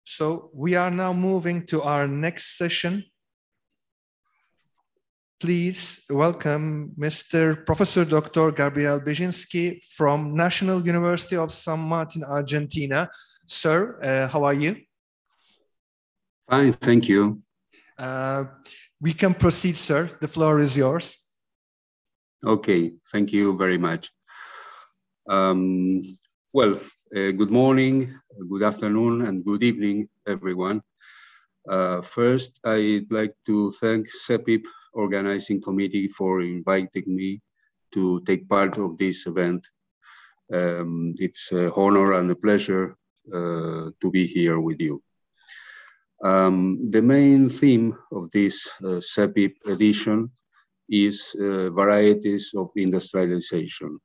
So we are now moving to our next session. Please welcome Mr. Professor Dr. Gabriel Bezinski from National University of San Martin, Argentina. Sir, how are you? Fine, thank you. We can proceed, sir. The floor is yours. Okay, thank you very much. Good morning, good afternoon, and good evening, everyone. First, I'd like to thank Sepip Organizing Committee for inviting me to take part of this event. It's an honor and a pleasure to be here with you. The main theme of this Sepip edition is varieties of industrialization.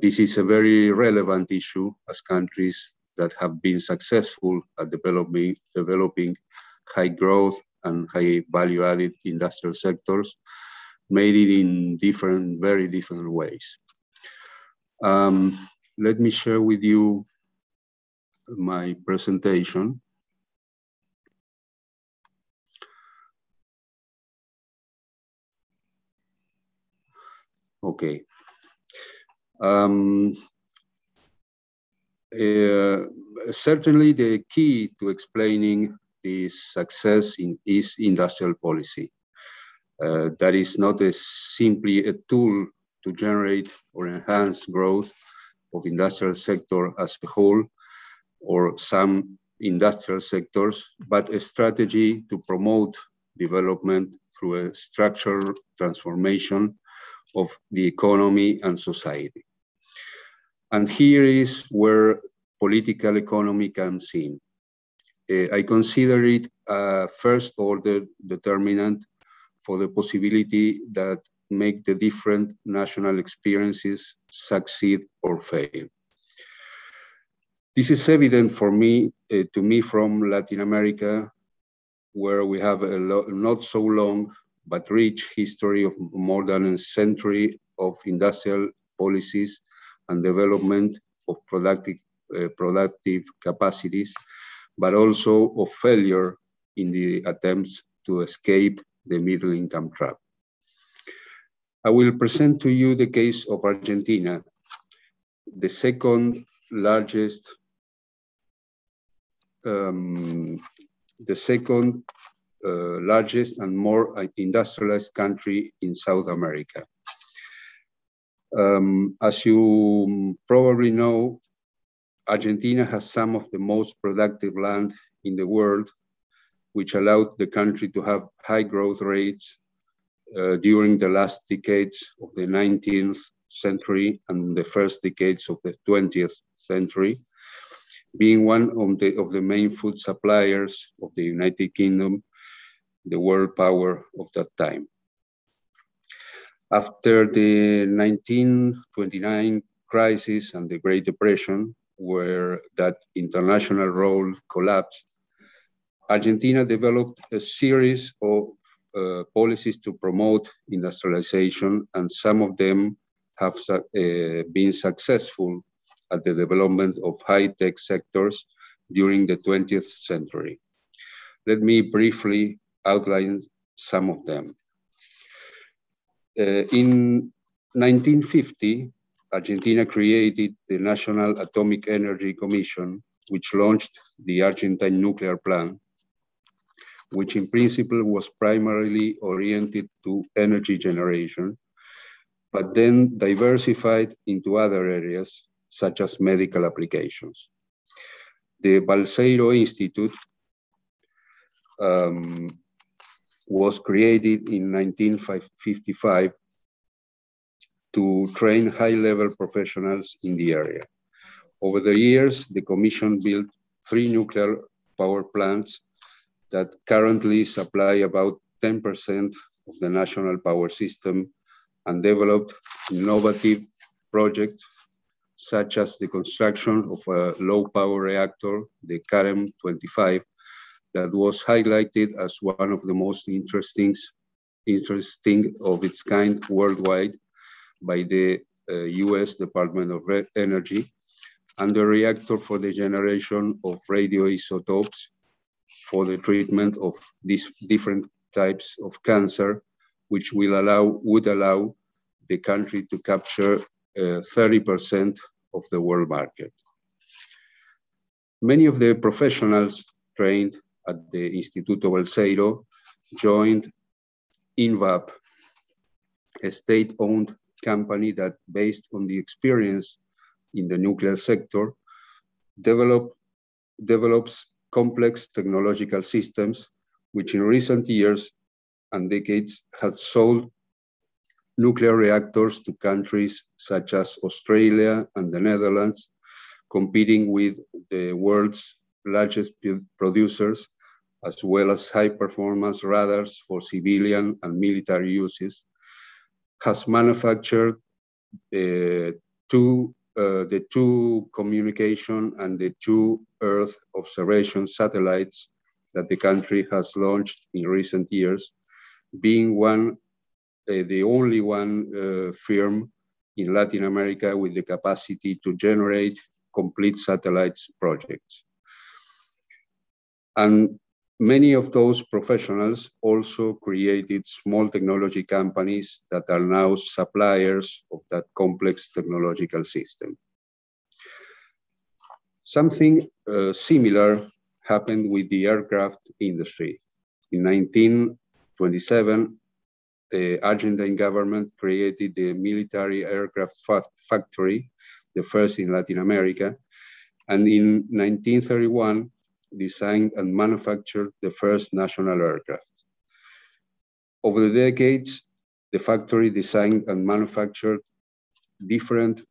This is a very relevant issue as countries that have been successful at developing high growth and high value-added industrial sectors made it in very different ways. Let me share with you my presentation. Okay. Certainly the key to explaining this success is industrial policy. That is not simply a tool to generate or enhance growth of industrial sector as a whole or some industrial sectors, but a strategy to promote development through a structural transformation of the economy and society. And here is where political economy comes in. I consider it a first order determinant for the possibility that make the different national experiences succeed or fail. This is evident for me, to me from Latin America, where we have a not so long but rich history of more than a century of industrial policies and development of productive capacities, but also of failure in the attempts to escape the middle income trap. I will present to you the case of Argentina, the second largest largest and more industrialized country in South America. As you probably know, Argentina has some of the most productive land in the world, which allowed the country to have high growth rates during the last decades of the 19th century and the first decades of the 20th century, being one of the main food suppliers of the United Kingdom, the world power of that time. After the 1929 crisis and the Great Depression, where that international role collapsed, Argentina developed a series of policies to promote industrialization, and some of them have been successful at the development of high-tech sectors during the 20th century. Let me briefly outline some of them. In 1950, Argentina created the National Atomic Energy Commission, which launched the Argentine nuclear plan, which in principle was primarily oriented to energy generation, but then diversified into other areas, such as medical applications. The Balseiro Institute was created in 1955 to train high-level professionals in the area. Over the years, the Commission built 3 nuclear power plants that currently supply about 10% of the national power system and developed innovative projects such as the construction of a low-power reactor, the CAREM-25, that was highlighted as one of the most interesting of its kind worldwide by the US Department of Energy, and the reactor for the generation of radioisotopes for the treatment of these different types of cancer, which would allow the country to capture 30% of the world market. Many of the professionals trained at the Instituto Balseiro joined INVAP, a state-owned company that, based on the experience in the nuclear sector, develops complex technological systems, which in recent years and decades have sold nuclear reactors to countries such as Australia and the Netherlands, competing with the world's largest producers, as well as high-performance radars for civilian and military uses, has manufactured the two communication and the two Earth observation satellites that the country has launched in recent years, being the only one firm in Latin America with the capacity to generate complete satellites projects. And many of those professionals also created small technology companies that are now suppliers of that complex technological system. Something similar happened with the aircraft industry. In 1927, the Argentine government created the military aircraft factory, the first in Latin America, and in 1931, designed and manufactured the first national aircraft. Over the decades, the factory designed and manufactured different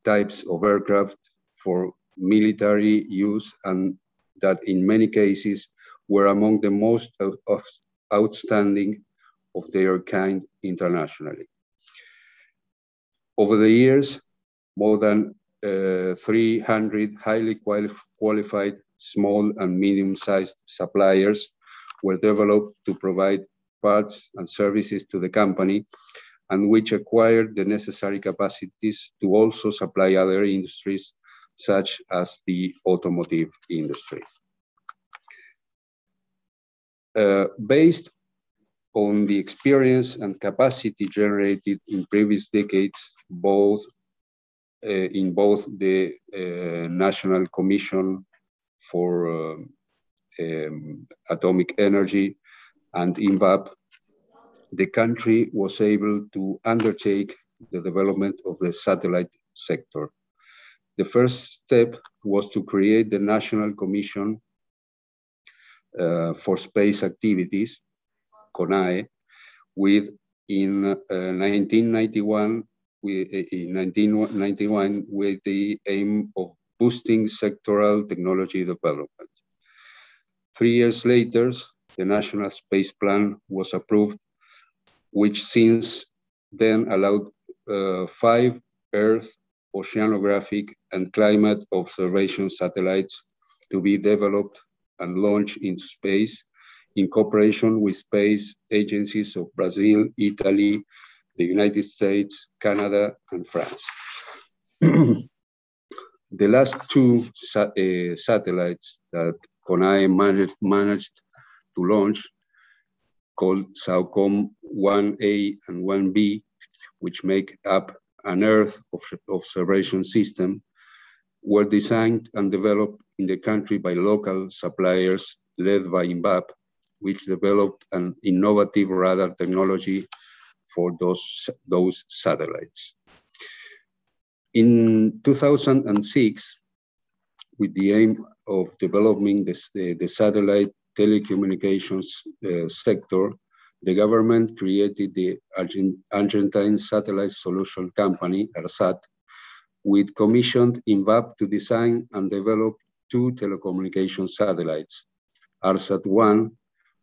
types of aircraft for military use, and that in many cases were among the most outstanding of their kind internationally. Over the years, more than 300 highly qualified small and medium-sized suppliers were developed to provide parts and services to the company, and which acquired the necessary capacities to also supply other industries, such as the automotive industry. Based on the experience and capacity generated in previous decades, in both the National Commission for Atomic Energy and INVAP, the country was able to undertake the development of the satellite sector. The first step was to create the National Commission for Space Activities, CONAE, in 1991 with the aim of boosting sectoral technology development. 3 years later, the National Space Plan was approved, which since then allowed 5 Earth, oceanographic, and climate observation satellites to be developed and launched into space in cooperation with space agencies of Brazil, Italy, the United States, Canada, and France. The last 2 satellites that CONAE managed to launch, called SAOCOM 1A and 1B, which make up an Earth observation system, were designed and developed in the country by local suppliers led by INVAP, which developed an innovative radar technology for those satellites. In 2006, with the aim of developing the satellite telecommunications sector, the government created the Argentine Satellite Solution Company, ARSAT, which commissioned INVAP to design and develop 2 telecommunication satellites, ARSAT-1,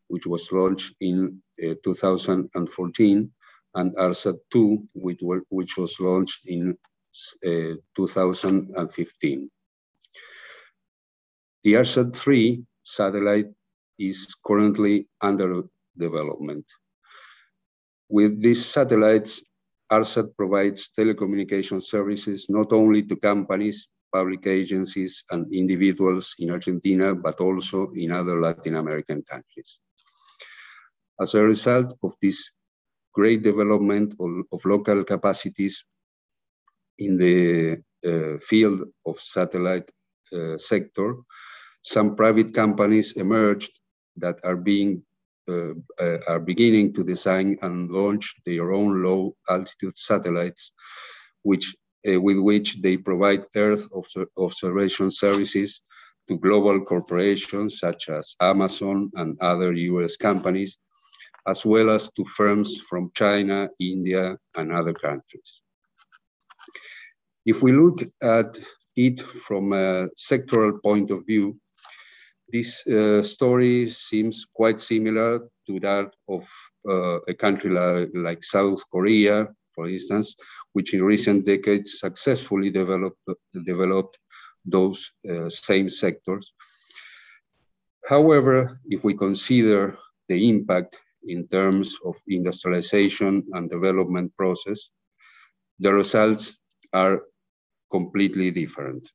which was launched in 2014, and ARSAT-2, which was launched in 2015. The ARSAT-3 satellite is currently under development. With these satellites, ARSAT provides telecommunication services not only to companies, public agencies and individuals in Argentina, but also in other Latin American countries. As a result of this great development of local capacities in the field of satellite sector, some private companies emerged that are beginning to design and launch their own low altitude satellites, with which they provide Earth observation services to global corporations such as Amazon and other US companies, as well as to firms from China, India, and other countries. If we look at it from a sectoral point of view, this story seems quite similar to that of a country like South Korea, for instance, which in recent decades successfully developed those same sectors. However, if we consider the impact in terms of industrialization and development process, the results are completely different.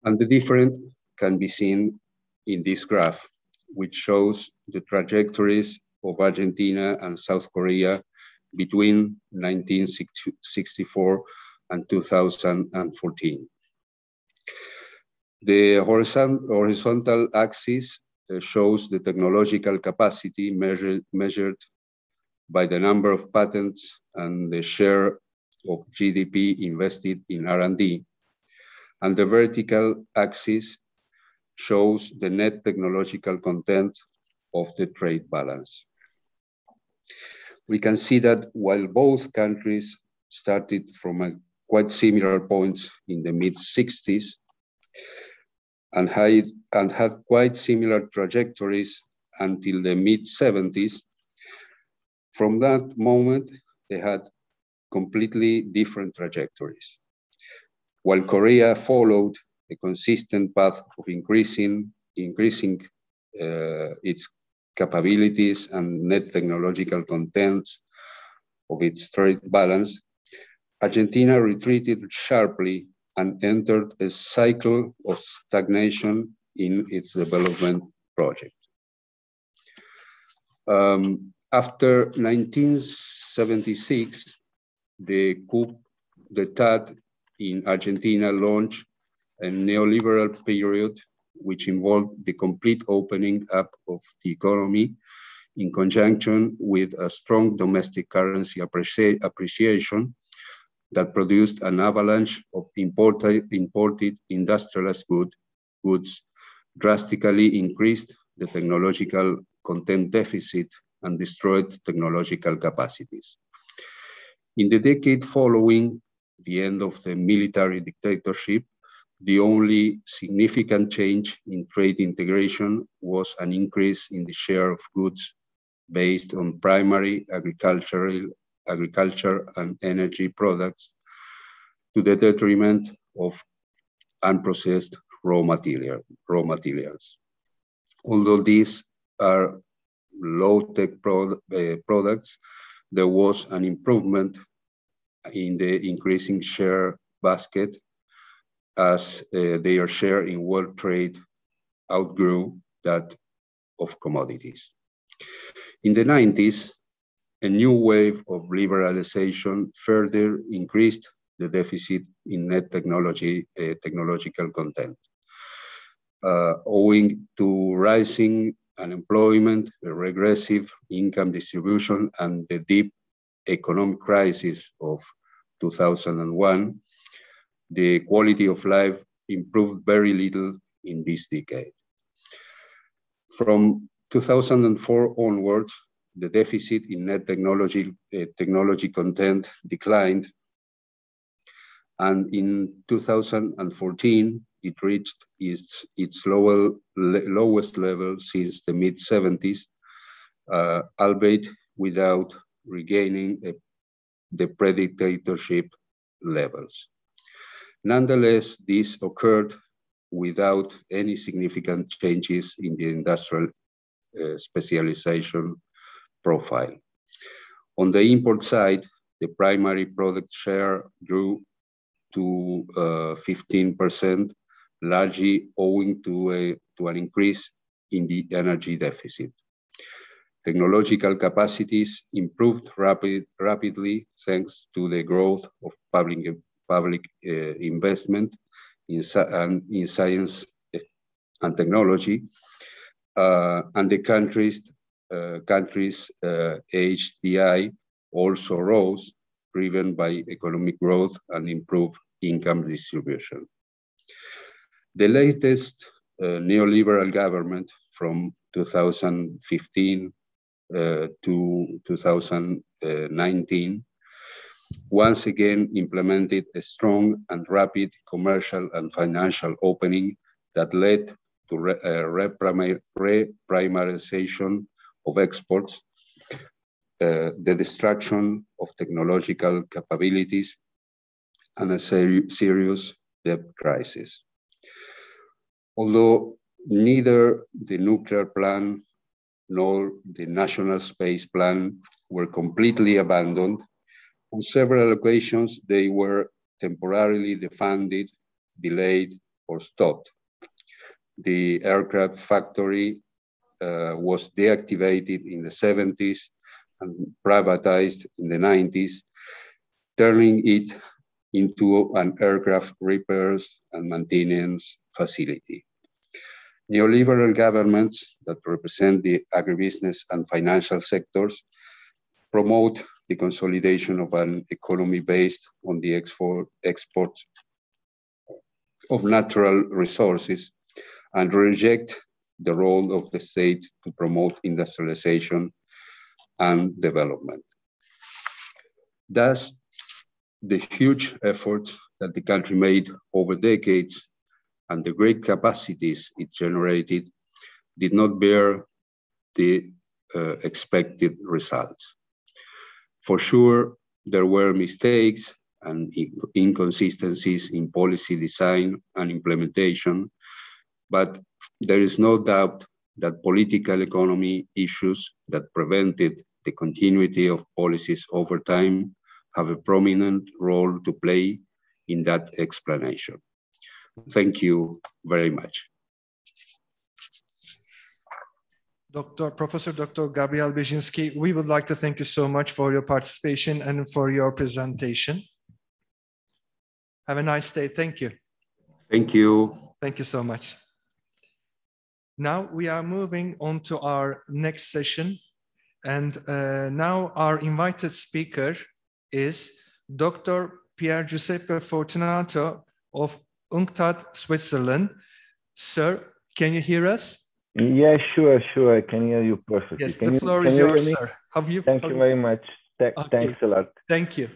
And the difference can be seen in this graph, which shows the trajectories of Argentina and South Korea between 1964 and 2014. The horizontal axis shows the technological capacity measured by the number of patents and the share of GDP invested in R&D. And the vertical axis shows the net technological content of the trade balance. We can see that while both countries started from a quite similar points in the mid-60s and had quite similar trajectories until the mid-70s, from that moment, they had completely different trajectories. While Korea followed a consistent path of increasing its capabilities and net technological contents of its trade balance, Argentina retreated sharply and entered a cycle of stagnation in its development project. After 1976, the coup d'etat in Argentina launched a neoliberal period which involved the complete opening up of the economy in conjunction with a strong domestic currency appreciation that produced an avalanche of imported industrialized goods, drastically increased the technological content deficit and destroyed technological capacities. In the decade following the end of the military dictatorship, the only significant change in trade integration was an increase in the share of goods based on primary agriculture and energy products to the detriment of unprocessed raw materials. Although these are low-tech products, there was an improvement in the increasing share basket as their share in world trade outgrew that of commodities. In the 90s, a new wave of liberalization further increased the deficit in net technological content. Owing to rising unemployment, a regressive income distribution, and the deep economic crisis of 2001, the quality of life improved very little in this decade. From 2004 onwards, the deficit in net technology content declined, and in 2014, it reached its lowest level since the mid-70s, albeit without regaining the pre-dictatorship levels. Nonetheless, this occurred without any significant changes in the industrial specialization profile. On the import side, the primary product share grew to 15%, largely owing to an increase in the energy deficit. Technological capacities improved rapidly thanks to the growth of public investment in science and technology, and the country's HDI also rose, driven by economic growth and improved income distribution. The latest neoliberal government from 2015 to 2019 once again implemented a strong and rapid commercial and financial opening that led to reprimarization of exports, the destruction of technological capabilities, and a serious debt crisis. Although neither the nuclear plan nor the national space plan were completely abandoned, on several occasions they were temporarily defunded, delayed, or stopped. The aircraft factory was deactivated in the 70s and privatized in the 90s, turning it into an aircraft repairs and maintenance facility. Neoliberal governments that represent the agribusiness and financial sectors promote the consolidation of an economy based on the export of natural resources and reject the role of the state to promote industrialization and development. Thus, the huge efforts that the country made over decades and the great capacities it generated did not bear the expected results. For sure, there were mistakes and inconsistencies in policy design and implementation, but there is no doubt that political economy issues that prevented the continuity of policies over time have a prominent role to play in that explanation. Thank you very much. Professor Dr. Gabriel Bezinski, we would like to thank you so much for your participation and for your presentation. Have a nice day. Thank you. Thank you. Thank you so much. Now we are moving on to our next session. And now our invited speaker is Dr. Pier Giuseppe Fortunato of UNCTAD, Switzerland. Sir, can you hear us? Yeah, sure. I can hear you perfectly. Yes, the floor is yours, sir. Thank you very much. Thanks a lot. Thank you.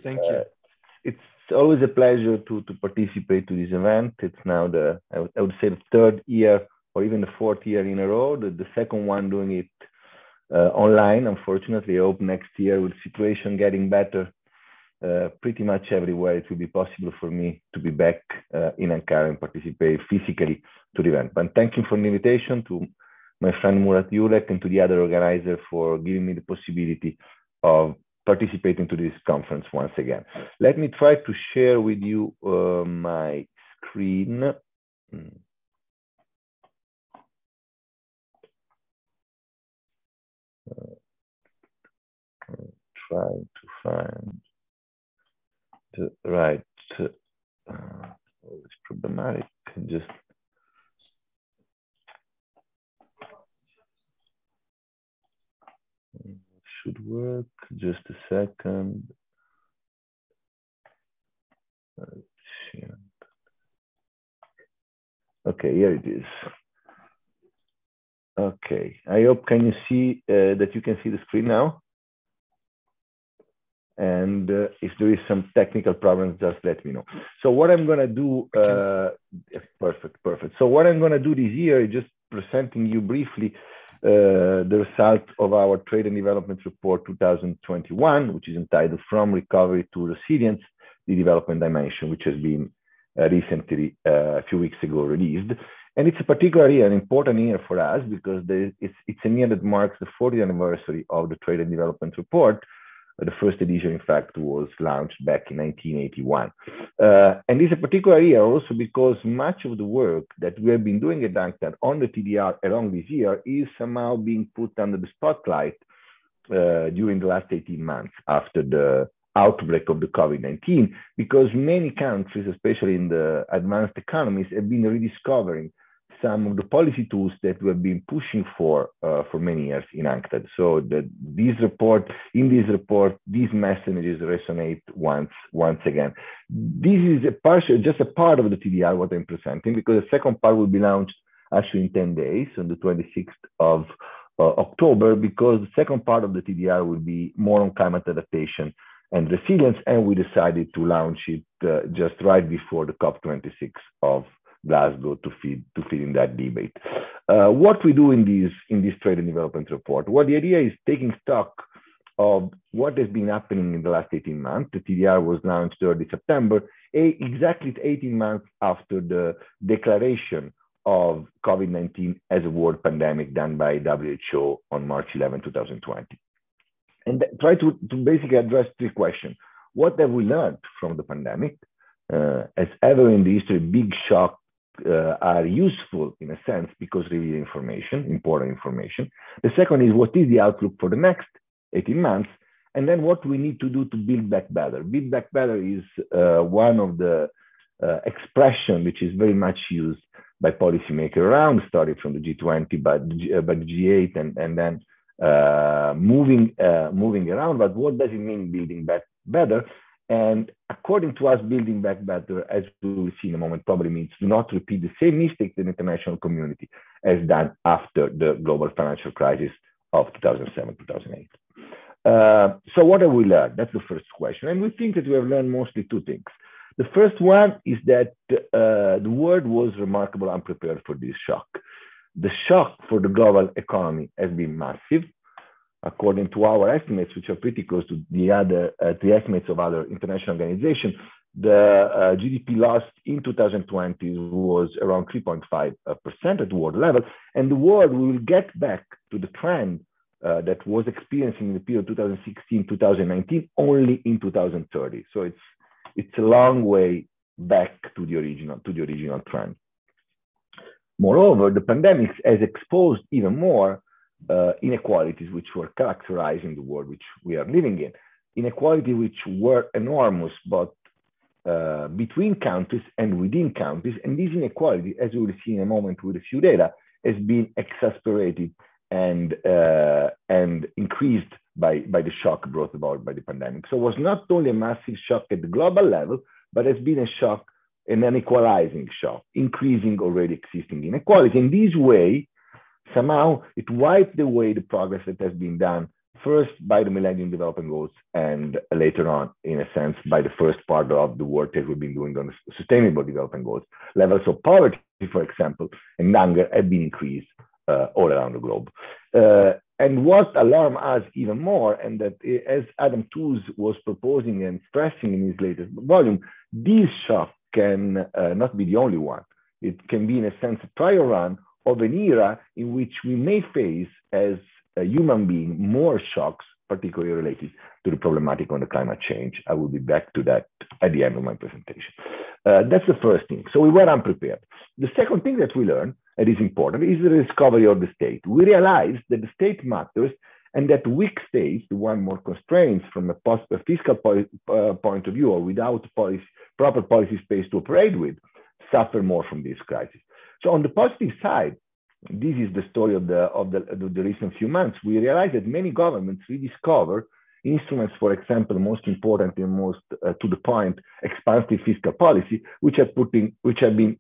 It's always a pleasure to participate to this event. It's now I would say the third year or even the fourth year in a row, the second one doing it online. Unfortunately, I hope next year with the situation getting better pretty much everywhere, it will be possible for me to be back in Ankara and participate physically to the event. But thank you for the invitation, to my friend Murat Yulek and to the other organizer for giving me the possibility of participating to this conference once again. Let me try to share with you my screen. Trying to find the right, it's problematic, just should work, just a second. Okay, here it is. Okay, I hope can you see that you can see the screen now? And if there is some technical problems, just let me know. So what I'm gonna do, perfect. So what I'm gonna do this year is just presenting you briefly the result of our Trade and Development Report 2021, which is entitled From Recovery to Resilience, the Development Dimension, which has been recently, a few weeks ago, released. And it's a particularly an important year for us because it's a year that marks the 40th anniversary of the Trade and Development Report, The first edition, in fact, was launched back in 1981. And this is a particular year also because much of the work that we have been doing at UNCTAD on the TDR along this year is somehow being put under the spotlight during the last 18 months after the outbreak of the COVID-19, because many countries, especially in the advanced economies, have been rediscovering some of the policy tools that we have been pushing for many years in UNCTAD. So in this report, these messages resonate once again. This is just a part of the TDR, what I'm presenting, because the second part will be launched actually in 10 days, on the 26th of October, because the second part of the TDR will be more on climate adaptation and resilience, and we decided to launch it just right before the COP26 of Glasgow to feed in that debate. What we do in this trade and development report, well, the idea is taking stock of what has been happening in the last 18 months. The TDR was launched early September, exactly 18 months after the declaration of COVID-19 as a world pandemic done by WHO on March 11, 2020. And try to basically address three questions. What have we learned from the pandemic? As ever in the history, big shocks are useful in a sense because reveal information, important information. The second is what is the outlook for the next 18 months? And then what we need to do to build back better. Build back better is one of the expression which is very much used by policymakers around, starting from the G20, by the G8, and then moving around. But what does it mean building back better? And according to us, building back better, as we will see in a moment, probably means do not repeat the same mistakes the international community has done after the global financial crisis of 2007, 2008. So what have we learned? That's the first question. And we think that we have learned mostly two things. The first one is that the world was remarkably unprepared for this shock. The shock for the global economy has been massive. According to our estimates, which are pretty close to the estimates of other international organizations, the GDP loss in 2020 was around 3.5% at the world level. And the world will get back to the trend that was experiencing in the period 2016-2019 only in 2030. So it's a long way back to the original trend. Moreover, the pandemic has exposed even more inequalities which were characterizing the world which we are living in. Inequalities which were enormous, both between countries and within countries. And this inequality, as we will see in a moment with a few data, has been exacerbated and increased by the shock brought about by the pandemic. So it was not only a massive shock at the global level, but it's been a shock, an equalizing shock, increasing already existing inequality. In this way, somehow it wiped away the progress that has been done first by the Millennium Development Goals and later on, in a sense, by the first part of the work that we've been doing on the Sustainable Development Goals. Levels of poverty, for example, and hunger have been increased all around the globe. And what alarmed us even more, and that as Adam Tooze was proposing and stressing in his latest volume, this shock can not be the only one. It can be, in a sense, a trial run of an era in which we may face, as a human being, more shocks, particularly related to the problematic on the climate change. I will be back to that at the end of my presentation. That's the first thing. So we were unprepared. The second thing that we learned, and is important, is the discovery of the state. We realized that the state matters and that weak states, the one more constrained from a fiscal point of view or without proper policy space to operate with, suffer more from this crisis. So on the positive side, this is the story of the recent few months. We realized that many governments rediscover instruments, for example, most important and most to the point, expansive fiscal policy, which have been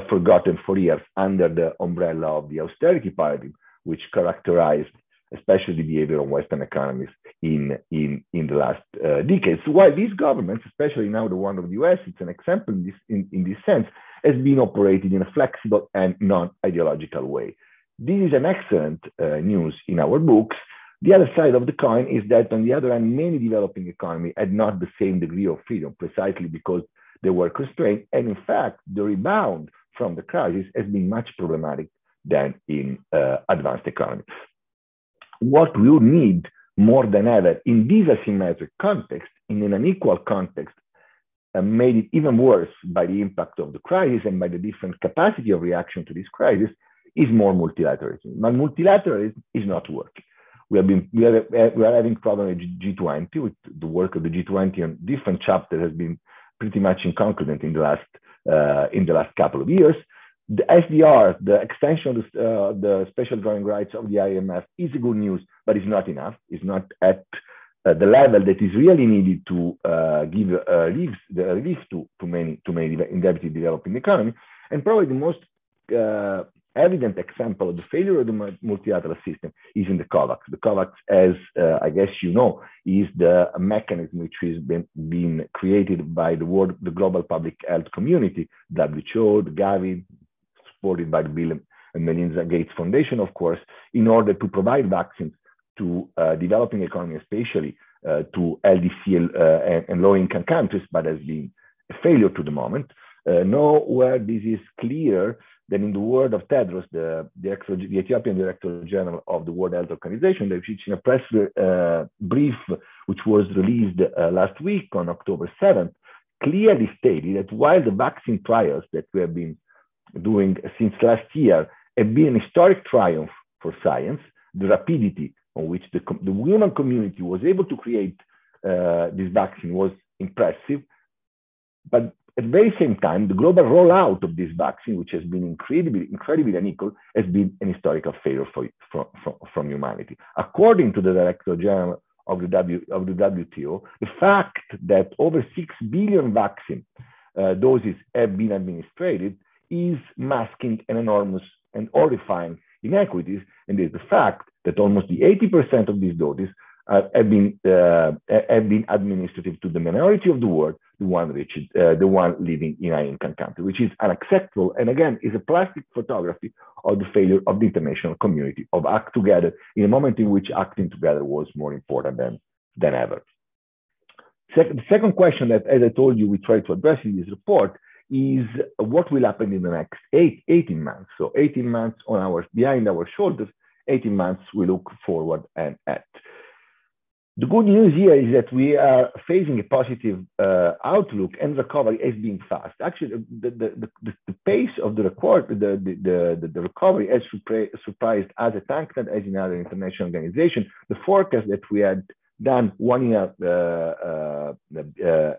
forgotten for years under the umbrella of the austerity paradigm, which characterized especially the behavior of Western economies in the last decades. So while these governments, especially now the one of the US, it's an example in this sense, has been operated in a flexible and non-ideological way. This is an excellent news in our books. The other side of the coin is that, on the other hand, many developing economies had not the same degree of freedom, precisely because they were constrained. And in fact, the rebound from the crisis has been much problematic than in advanced economies. What we would need more than ever in this asymmetric context, in an unequal context, made it even worse by the impact of the crisis and by the different capacity of reaction to this crisis, is more multilateralism. But multilateralism is not working. We are having problems with G20, with the work of the G20 on different chapters has been pretty much inconclusive in the last couple of years. The SDR, the extension of the special drawing rights of the IMF, is good news, but it's not enough. It's not at the level that is really needed to give relief to many indebted developing economies. And probably the most evident example of the failure of the multilateral system is in the COVAX. The COVAX, as I guess you know, is the mechanism which has been created by the global public health community, WHO, the Gavi, supported by the Bill and Melinda Gates Foundation, of course, in order to provide vaccines to developing economies, especially to LDC and low-income countries, but has been a failure to the moment. Nowhere this is clearer than in the word of Tedros, the Ethiopian Director General of the World Health Organization, which in a press brief which was released last week on October 7th, clearly stated that while the vaccine trials that we have been doing since last year have been an historic triumph for science, the rapidity on which the human community was able to create this vaccine was impressive. But at the very same time, the global rollout of this vaccine, which has been incredibly unequal, has been an historical failure from humanity. According to the Director General of the WTO, the fact that over 6 billion vaccine doses have been administered is masking an enormous and horrifying inequities, and is the fact that almost the 80% of these doses have been administered to the minority of the world, the one living in high-income countries, which is unacceptable. And again, is a plastic photography of the failure of the international community of act together in a moment in which acting together was more important than ever. The second question that, as I told you, we try to address in this report is what will happen in the next 18 months. So 18 months behind our shoulders, 18 months we look forward and at. The good news here is that we are facing a positive outlook, and recovery is being fast. Actually, the pace of the recovery has surprised us at TANCTAD as in other international organizations. The forecast that we had done 1 year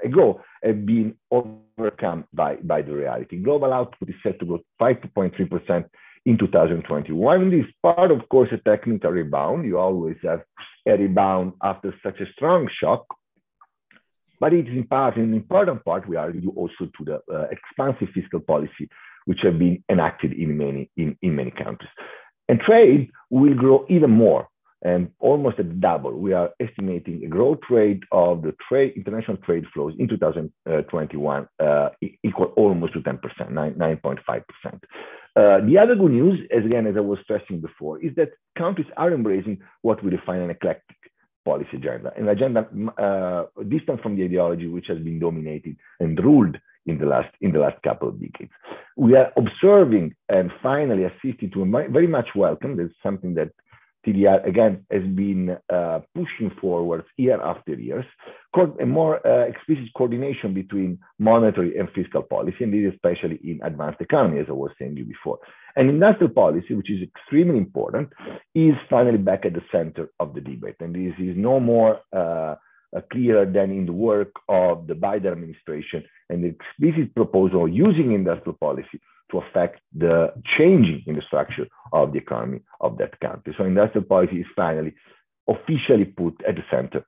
ago have been overcome by the reality. Global output is set to grow 5.3% in 2021. This is part, of course, a technical rebound. You always have a rebound after such a strong shock, but it is in part, an important part, we argue also to the expansive fiscal policy which have been enacted in many countries. And trade will grow even more, and almost at double. We are estimating a growth rate of the international trade flows in 2021 equal almost to 10%, 9.5%. The other good news, as I was stressing before, is that countries are embracing what we define an eclectic policy agenda, an agenda distant from the ideology which has been dominated and ruled in the last couple of decades. We are observing and finally assisting to a very much welcome. There's something that TDR, again, has been pushing forward year after year, a more explicit coordination between monetary and fiscal policy, and this especially in advanced economy, as I was saying you before. And industrial policy, which is extremely important, is finally back at the center of the debate. And this is no more clearer than in the work of the Biden administration and the explicit proposal using industrial policy to affect the changing in the structure of the economy of that country. So industrial policy is finally officially put at the center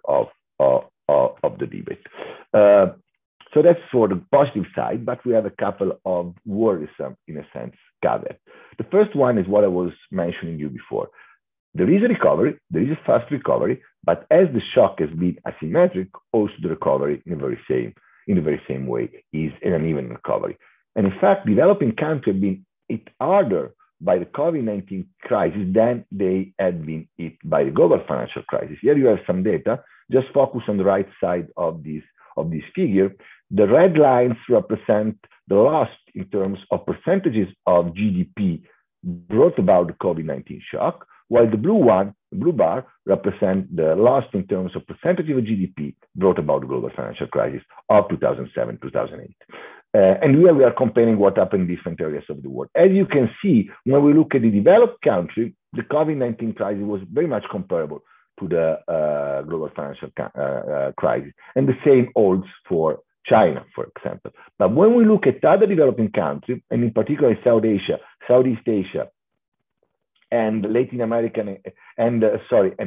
of the debate. So that's for the positive side, but we have a couple of worrisome, in a sense, caveats. The first one is what I was mentioning you before. There is a recovery, there is a fast recovery, but as the shock has been asymmetric, also the recovery in the very same way is an uneven recovery. And in fact, developing countries have been hit harder by the COVID-19 crisis than they had been hit by the global financial crisis. Here you have some data. Just focus on the right side of this figure. The red lines represent the loss in terms of percentages of GDP brought about the COVID-19 shock. while the blue bar, represents the loss in terms of percentage of GDP brought about the global financial crisis of 2007, 2008. And here we are comparing what happened in different areas of the world. As you can see, when we look at the developed country, the COVID-19 crisis was very much comparable to the global financial crisis. And the same holds for China, for example. But when we look at other developing countries, and in particular South Asia, Southeast Asia, and Latin America and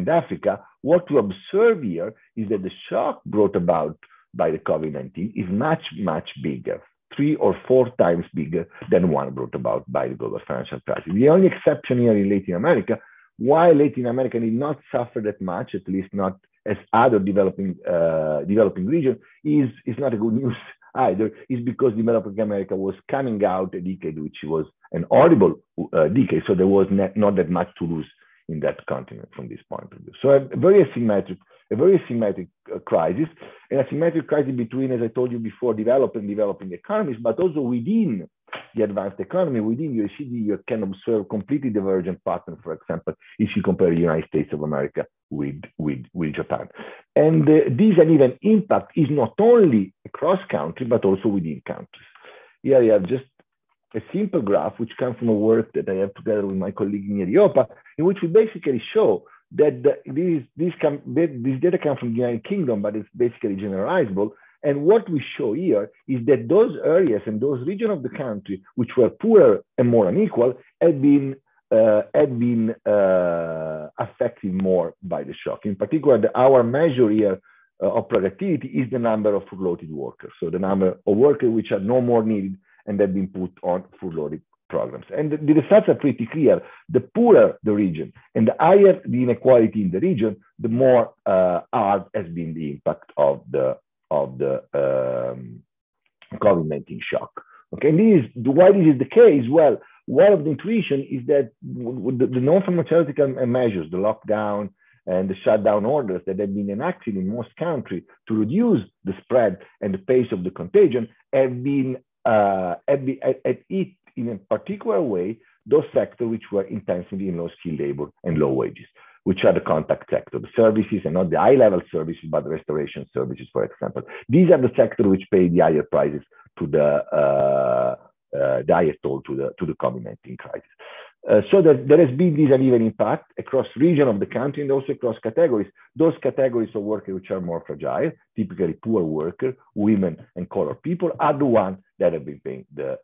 Africa, what we observe here is that the shock brought about by the COVID-19 is much, much bigger, 3 or 4 times bigger than one brought about by the global financial crisis. The only exception here in Latin America, why Latin America did not suffer that much, at least not as other developing region, is not a good news either, is because developing America was coming out a decade which was an horrible decade, so there was not that much to lose in that continent from this point of view. So a very asymmetric crisis, an asymmetric crisis between, as I told you before, developing economies, but also within the advanced economy, within the OECD, you can observe completely divergent patterns, for example, if you compare the United States of America with Japan. And this uneven impact is not only across countries, but also within countries. Here I have just a simple graph, which comes from a work that I have together with my colleague in Europa, in which we basically show that this data come from the United Kingdom, but it's basically generalizable. And what we show here is that those areas and those regions of the country which were poorer and more unequal had been affected more by the shock. In particular, our measure here of productivity is the number of furloughed workers. So the number of workers which are no more needed and have been put on furloughed programs. And the results are pretty clear. The poorer the region and the higher the inequality in the region, the more hard has been the impact of the COVID-19 shock. Okay, and why this is the case? Well, one of the intuition is that the non-pharmaceutical measures, the lockdown and the shutdown orders that have been enacted in most countries to reduce the spread and the pace of the contagion have been in a particular way those sectors which were intensively in low-skilled labor and low wages, which are the contact sector, the services, and not the high-level services, but the restoration services, for example. These are the sectors which pay the higher prices to the higher toll to the COVID-19 crisis. So that there has been this uneven impact across region of the country and also across categories. Those categories of workers which are more fragile, typically poor workers, women, and colored people, are the ones that have been paying the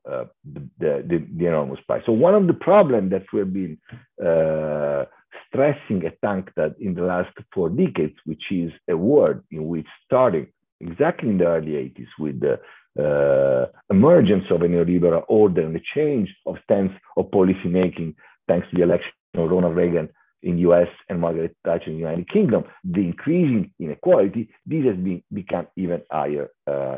enormous price. So one of the problems that we've been stressing at UNCTAD in the last 4 decades, which is a word in which starting exactly in the early 80s with the emergence of a neoliberal order and the change of stance of policy making, thanks to the election of Ronald Reagan in the US and Margaret Thatcher in the United Kingdom, the increasing inequality, this has become even higher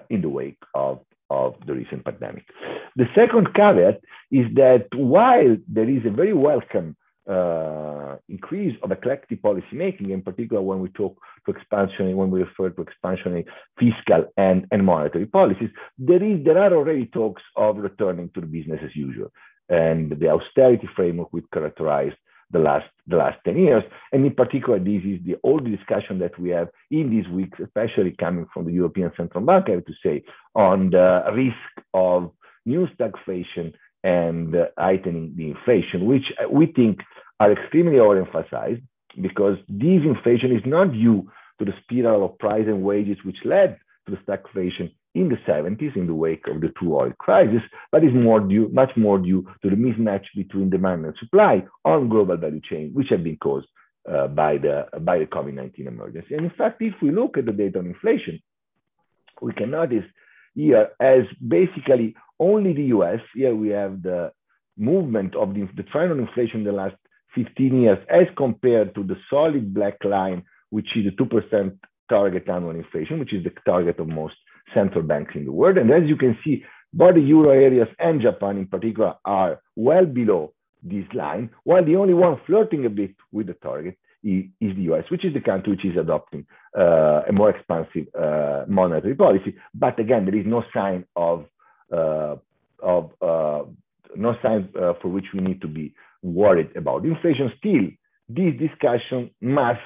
in the wake of the recent pandemic. The second caveat is that while there is a very welcome increase of eclectic policy making, in particular when we talk to expansion, when we refer to expansionary fiscal and monetary policies, there are already talks of returning to the business as usual. And the austerity framework which characterized the last 10 years. And in particular, this is the old discussion that we have in these weeks, especially coming from the European Central Bank, I have to say, on the risk of new stagflation and heightening the inflation, which we think are extremely overemphasized, because this inflation is not due to the spiral of price and wages which led to the stagflation in the 70s in the wake of the true oil crisis, but is much more due to the mismatch between demand and supply on global value chain, which have been caused by the COVID-19 emergency. And in fact, if we look at the data on inflation, we can notice here as basically only the US, here we have the movement of the trend on inflation in the last 15 years as compared to the solid black line, which is the 2% target annual inflation, which is the target of most central banks in the world. And as you can see, both the euro areas and Japan in particular are well below this line, while the only one flirting a bit with the target is the US, which is the country which is adopting a more expansive monetary policy. But again, there is no sign for which we need to be worried about. Inflation still this discussion masks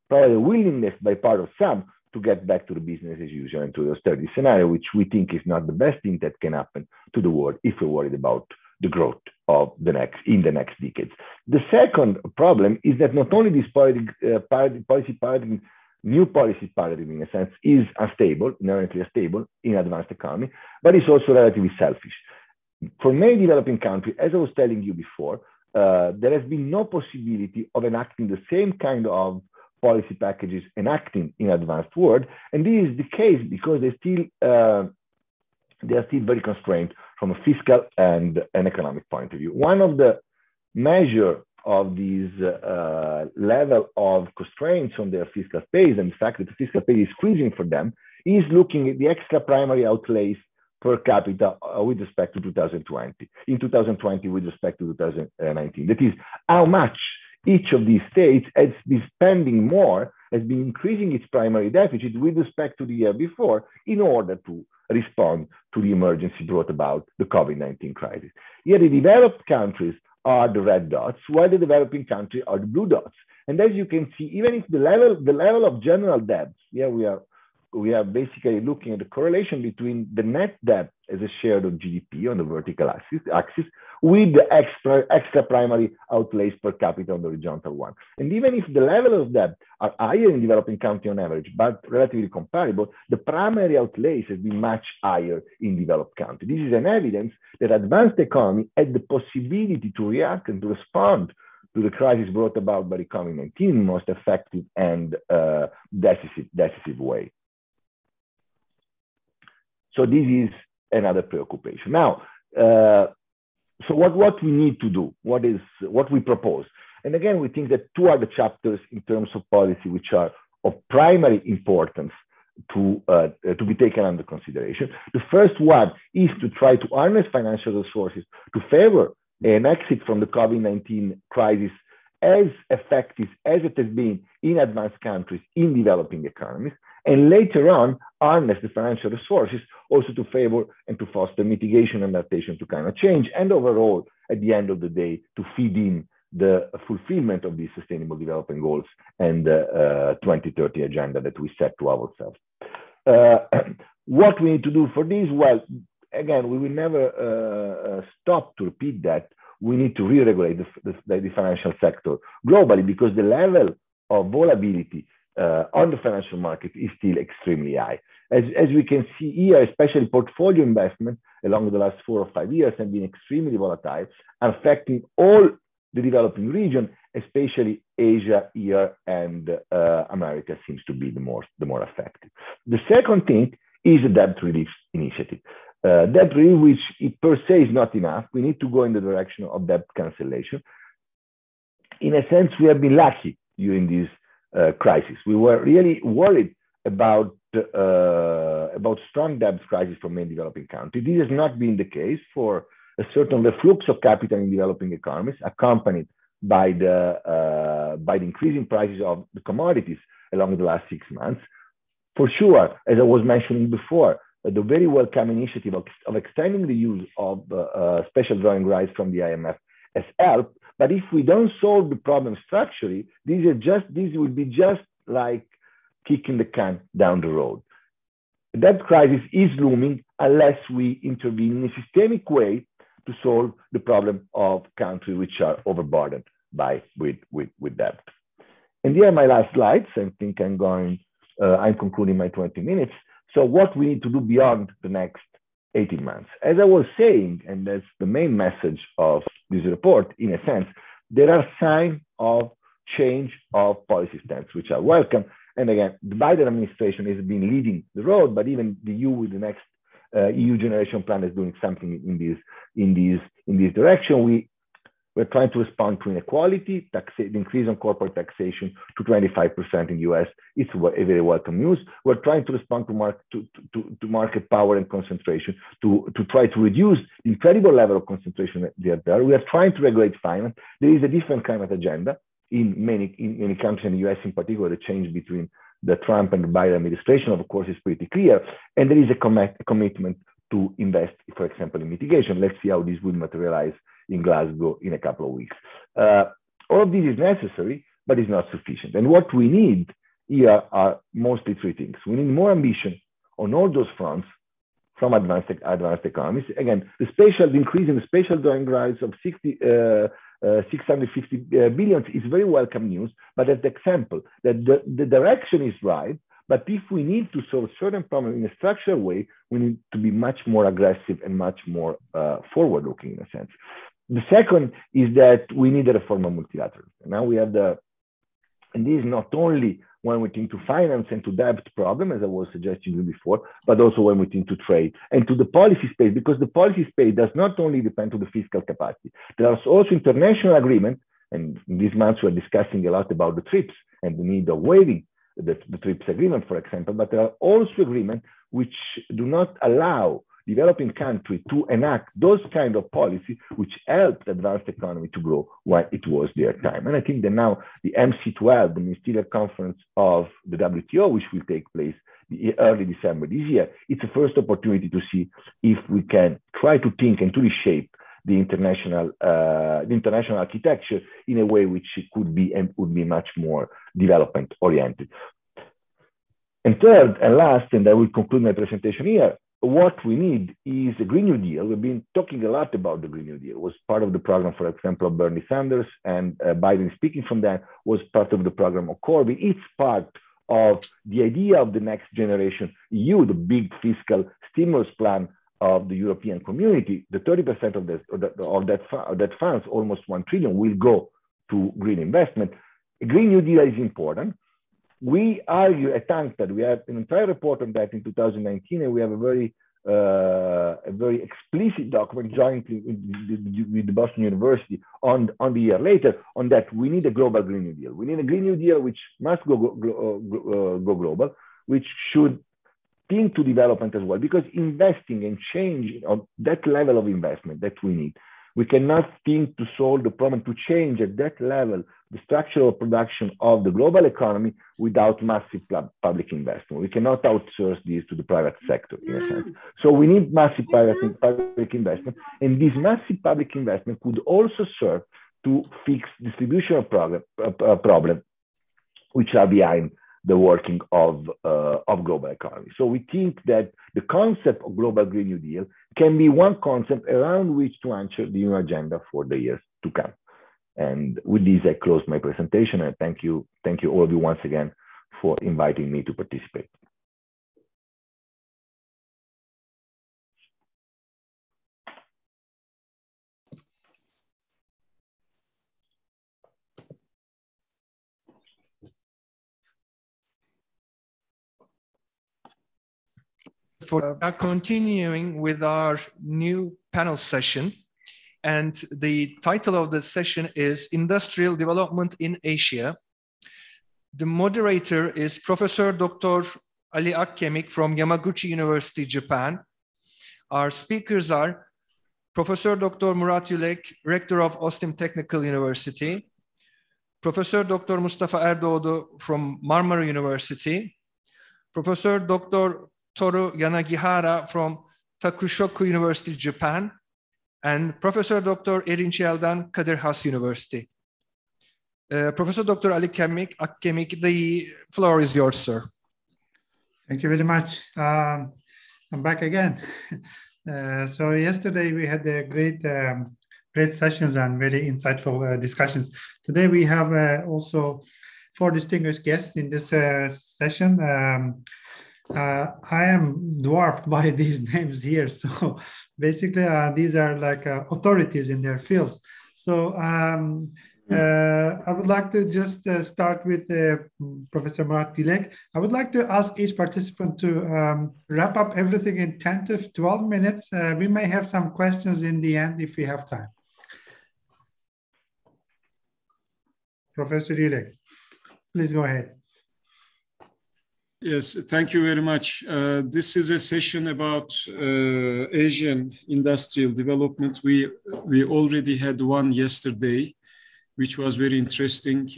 probably a willingness by part of some to get back to the business as usual and to the austerity scenario, which we think is not the best thing that can happen to the world if we're worried about the growth of the next decades. The second problem is that not only this new policy paradigm in a sense is unstable, inherently unstable in advanced economy, but it's also relatively selfish. For many developing countries, as I was telling you before, there has been no possibility of enacting the same kind of policy packages enacting in advanced world, and this is the case because they are still very constrained from a fiscal and an economic point of view. One of the measure of these level of constraints on their fiscal space and the fact that the fiscal space is increasing for them is looking at the extra primary outlays per capita with respect to 2020, in 2020 with respect to 2019. That is how much each of these states has been spending more, has been increasing its primary deficit with respect to the year before in order to respond to the emergency brought about the COVID-19 crisis. Here, the developed countries are the red dots, while the developing countries are the blue dots. And as you can see, even if the level of general debts, here we are basically looking at the correlation between the net debt as a share of GDP on the vertical axis with the extra primary outlays per capita on the horizontal one. And even if the level of debt are higher in developing countries on average, but relatively comparable, the primary outlays have been much higher in developed countries. This is an evidence that advanced economy had the possibility to react and to respond to the crisis brought about by the COVID-19 in the most effective and decisive way. So this is another preoccupation. Now, so what we need to do, what we propose. And again, we think that two are the chapters in terms of policy which are of primary importance to be taken under consideration. The first one is to try to harness financial resources to favor an exit from the COVID-19 crisis as effective as it has been in advanced countries in developing economies, and later on harness the financial resources also to favor and to foster mitigation and adaptation to climate change, and overall, at the end of the day, to feed in the fulfillment of these sustainable development goals and the 2030 agenda that we set to ourselves. What we need to do for this? Well, again, we will never stop to repeat that. We need to re-regulate the financial sector globally because the level of volatility on the financial market is still extremely high. As we can see here, especially portfolio investment along the last 4 or 5 years have been extremely volatile, affecting all the developing region, especially Asia here, and America seems to be the more affected. The second thing is the debt relief initiative. Debt relief, which it per se is not enough. We need to go in the direction of debt cancellation. In a sense, we have been lucky during this crisis. We were really worried about strong debt crisis for many developing countries. This has not been the case for a certain reflux of capital in developing economies, accompanied by the increasing prices of the commodities along the last 6 months. For sure, as I was mentioning before, the very welcome initiative of extending the use of special drawing rights from the IMF has helped. But if we don't solve the problem structurally, this will be just like kicking the can down the road. The debt crisis is looming unless we intervene in a systemic way to solve the problem of countries which are overburdened with debt. And here are my last slides. I think I'm concluding my 20 minutes. So what we need to do beyond the next 18 months. As I was saying, and that's the main message of this report, in a sense, there are signs of change of policy stance, which are welcome. And again, the Biden administration has been leading the road, but even the EU with the next EU generation plan is doing something in this direction. We're trying to respond to inequality, the increase on corporate taxation to 25% in the US. It's a very welcome news. We're trying to respond to market power and concentration, to try to reduce the incredible level of concentration there. We are trying to regulate finance. There is a different kind of agenda in many countries, in the US in particular. The change between the Trump and the Biden administration, of course, is pretty clear. And there is a commitment to invest, for example, in mitigation. Let's see how this will materialize in Glasgow in a couple of weeks. All of this is necessary, but it's not sufficient. And what we need here are mostly three things. We need more ambition on all those fronts from advanced economies. Again, the increase in the spatial drawing rights of 650 billion is very welcome news, but as the example that the direction is right, but if we need to solve certain problems in a structural way, we need to be much more aggressive and much more forward-looking in a sense. The second is that we need a reform of multilateralism. Now we have and this is not only when we think to finance and to debt problem, as I was suggesting you before, but also when we think to trade and to the policy space, because the policy space does not only depend on the fiscal capacity. There is also international agreement, and in these months we're discussing a lot about the TRIPS and the need of waiving the TRIPS agreement, for example, but there are also agreements which do not allow developing countries to enact those kind of policy which helped advanced economy to grow while it was their time. And I think that now the MC12, the Ministerial Conference of the WTO, which will take place early December this year, it's a first opportunity to see if we can try to think and to reshape the international architecture in a way which could be and would be much more development oriented. And third and last, and I will conclude my presentation here, what we need is a Green New Deal. We've been talking a lot about the Green New Deal. It was part of the program, for example, of Bernie Sanders, and Biden speaking from that was part of the program of Corbyn. It's part of the idea of the next generation EU, the big fiscal stimulus plan of the European community. The 30% of that funds, almost 1 trillion, will go to green investment. A Green New Deal is important. We argue at UNCTAD, we have an entire report on that in 2019, and we have a very explicit document jointly with the Boston University on the year later on that we need a global Green New Deal. We need a Green New Deal which must go global, which should think to development as well, because investing and change on that level of investment that we need. We cannot think to solve the problem, to change at that level the structural production of the global economy without massive public investment. We cannot outsource this to the private sector in a sense. So we need massive public investment, and this massive public investment could also serve to fix distributional problem which are behind the working of global economy. So we think that the concept of global Green New Deal can be one concept around which to answer the new agenda for the years to come. And with this, I close my presentation, and thank you all of you once again for inviting me to participate. For continuing with our new panel session, and the title of the session is Industrial Development in Asia. The moderator is Professor Dr. Ali Akkemik from Yamaguchi University, Japan. Our speakers are Professor Dr. Murat Yülek, Rector of OSTİM Technical University, Professor Dr. Mustafa Ardud from Marmara University, Professor Dr. Toru Yanagihara from Takushoku University, Japan, and Professor Dr. Erinç Yeldan, Kadir Has University. Professor Dr. Ali Akkemik, the floor is yours, sir. Thank you very much. I'm back again. So yesterday we had a great sessions and very insightful discussions. Today we have also 4 distinguished guests in this session. I am dwarfed by these names here. So basically, these are like authorities in their fields. So I would like to just start with Professor Murat Yülek. I would like to ask each participant to wrap up everything in 10 to 12 minutes. We may have some questions in the end if we have time. Professor Yülek, please go ahead. Yes, thank you very much. This is a session about Asian industrial development. We already had one yesterday, which was very interesting.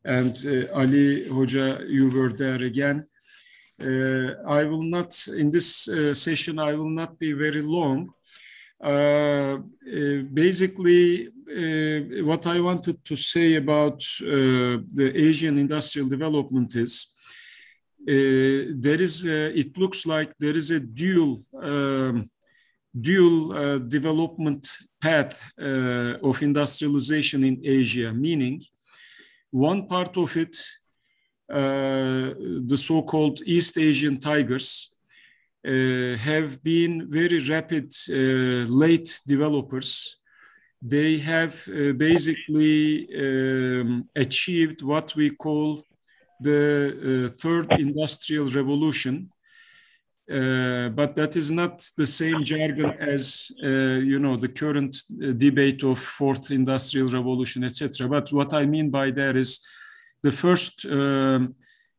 And Ali Hoca, you were there again. I will not, in this session, I will not be very long. Basically, what I wanted to say about the Asian industrial development is it looks like there is a dual development path of industrialization in Asia, meaning one part of it, the so-called East Asian tigers, have been very rapid late developers. They have basically achieved what we call the third industrial revolution. But that is not the same jargon as the current debate of fourth industrial revolution, etc. But what I mean by that is the first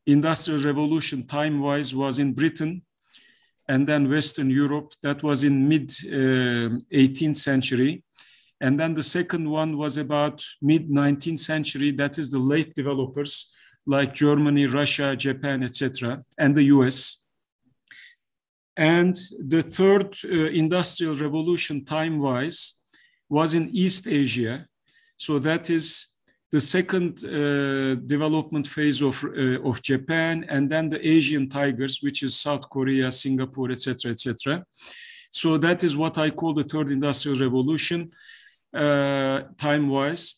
industrial revolution time-wise was in Britain and then Western Europe. That was in mid 18th century. And then the second one was about mid 19th century. That is the late developers like Germany, Russia, Japan, etc., and the US. And the third industrial revolution time-wise was in East Asia. So that is the second development phase of Japan, and then the Asian tigers, which is South Korea, Singapore, etc., etc. So that is what I call the third industrial revolution time-wise.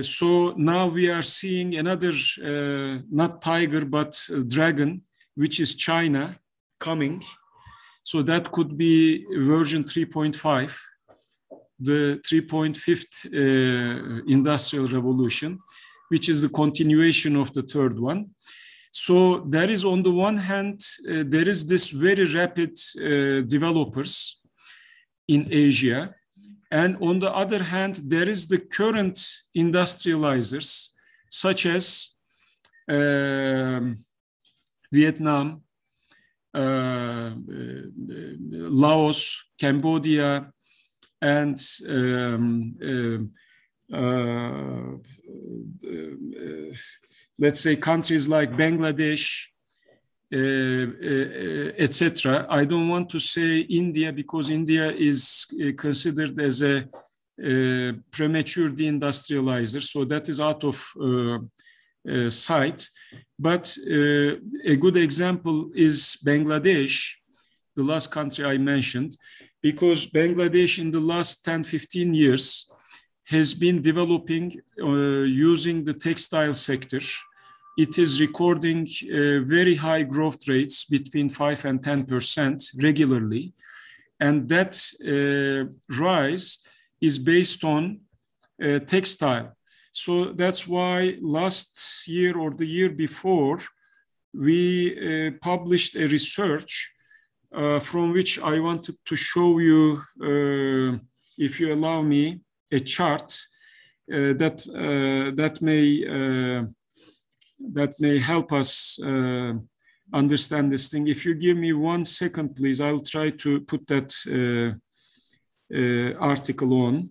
So now we are seeing another, not tiger, but dragon, which is China coming. So that could be version 3.5, the 3.5th industrial revolution, which is the continuation of the third one. So there is, on the one hand, there is this very rapid developers in Asia. And on the other hand, there is the current industrializers, such as Vietnam, Laos, Cambodia, and let's say countries like Bangladesh, etc. I don't want to say India because India is considered as a premature deindustrializer, so that is out of sight. But a good example is Bangladesh, the last country I mentioned, because Bangladesh in the last 10-15 years has been developing using the textile sector. It is recording very high growth rates between 5 and 10% regularly. And that rise is based on textile. So that's why last year or the year before, we published a research from which I wanted to show you, if you allow me, a chart that may help us understand this thing. If you give me 1 second, please, I'll try to put that article on.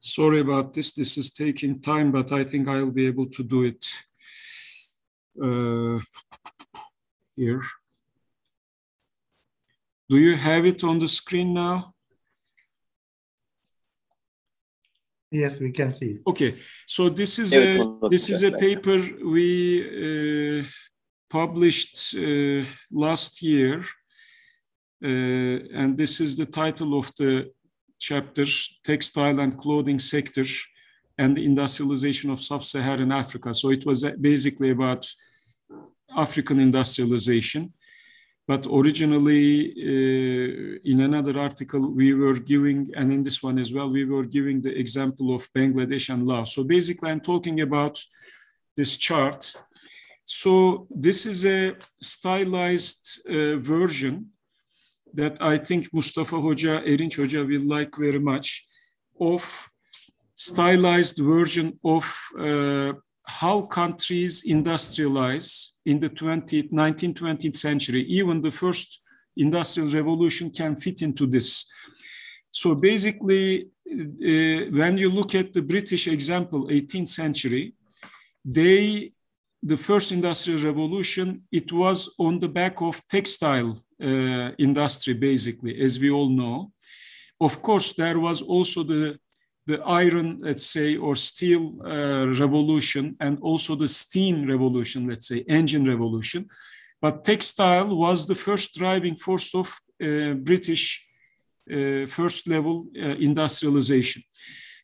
Sorry about this. This is taking time, but I think I'll be able to do it here. Do you have it on the screen now? Yes, we can see it. Okay, so this is a paper we published last year, and this is the title of the chapter, textile and clothing sector and the industrialization of sub-Saharan Africa. So it was basically about African industrialization. But originally, in another article, we were giving, and in this one as well, we were giving the example of Bangladesh and Laos. So basically, I'm talking about this chart. So this is a stylized version that I think Mustafa Hoca, Erinç Hoca will like very much, of stylized version of how countries industrialize in the 19th, 20th century. Even the first industrial revolution can fit into this. So basically, when you look at the British example, 18th century, the first industrial revolution, it was on the back of textile industry, basically, as we all know. Of course, there was also the iron, let's say, or steel revolution, and also the steam revolution, let's say, engine revolution. But textile was the first driving force of British first level industrialization.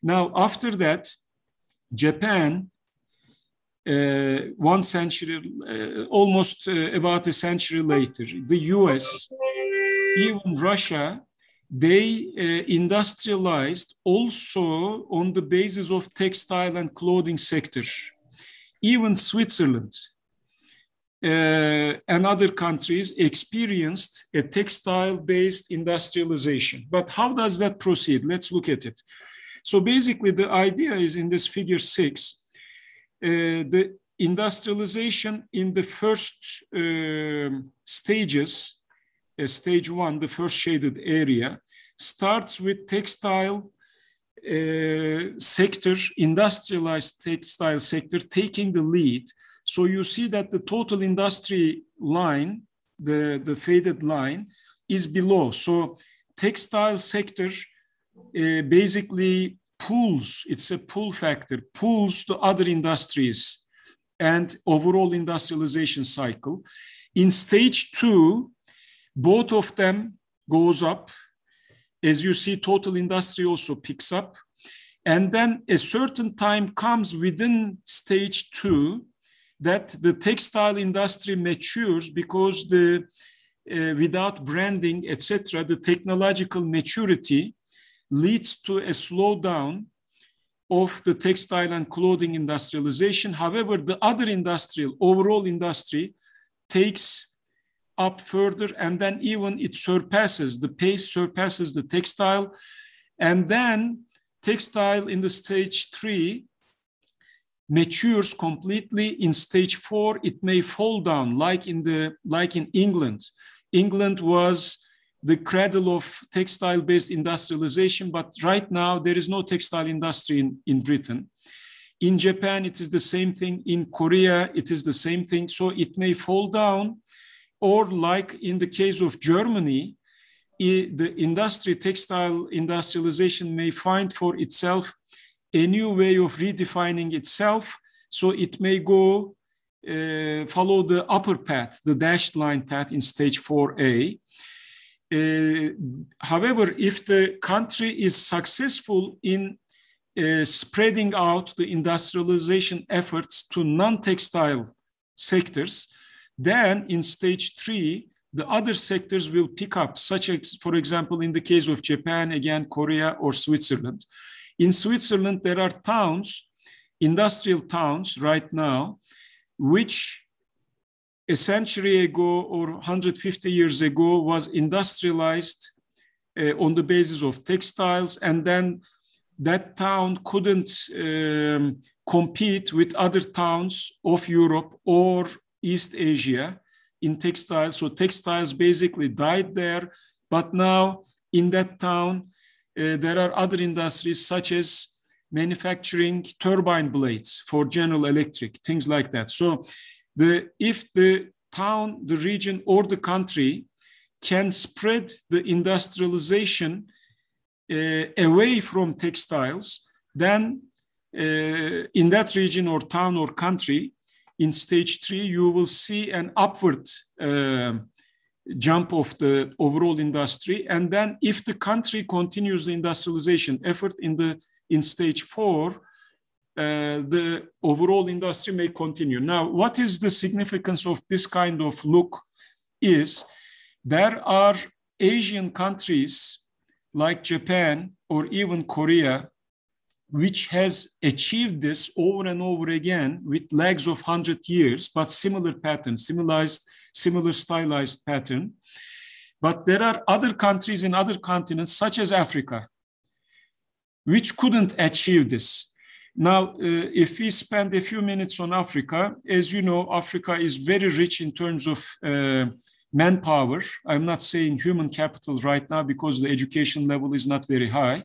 Now, after that, Japan, one century, almost about a century later, the US, even Russia, they industrialized also on the basis of textile and clothing sector. Even Switzerland and other countries experienced a textile-based industrialization. But how does that proceed? Let's look at it. So basically, the idea is in this figure 6, the industrialization in the first stages, stage 1, the first shaded area, starts with textile sector, industrialized textile sector taking the lead. So you see that the total industry line, the faded line, is below. So textile sector basically pulls, it's a pull factor, pulls the other industries and overall industrialization cycle. In stage 2, both of them goes up. As you see, total industry also picks up. And then a certain time comes within stage 2 that the textile industry matures because without branding, etc., the technological maturity leads to a slowdown of the textile and clothing industrialization. However, the other industrial, overall industry, takes up further, and then even it surpasses, the pace surpasses the textile. And then textile in the stage 3 matures completely. In stage 4, it may fall down, like in England. England was the cradle of textile-based industrialization, but right now there is no textile industry in Britain. In Japan, it is the same thing. In Korea, it is the same thing. So it may fall down, or like in the case of Germany, the textile industrialization may find for itself a new way of redefining itself. So it may go follow the upper path, the dashed line path in stage 4A. However, if the country is successful in spreading out the industrialization efforts to non-textile sectors, then in stage 3, the other sectors will pick up, such as, for example, in the case of Japan, again, Korea or Switzerland. In Switzerland, there are towns, industrial towns right now, which a century ago or 150 years ago was industrialized on the basis of textiles, and then that town couldn't compete with other towns of Europe or East Asia in textiles. So textiles basically died there, but now in that town, there are other industries such as manufacturing turbine blades for General Electric, things like that. So if the town, the region, or the country can spread the industrialization away from textiles, then in that region or town or country, in stage 3, you will see an upward jump of the overall industry. And then if the country continues the industrialization effort in stage 4, the overall industry may continue. Now, what is the significance of this kind of look is there are Asian countries like Japan or even Korea, which has achieved this over and over again with lags of 100 years, but similar pattern, similar stylized pattern. But there are other countries in other continents, such as Africa, which couldn't achieve this. Now, if we spend a few minutes on Africa, as you know, Africa is very rich in terms of manpower. I'm not saying human capital right now because the education level is not very high,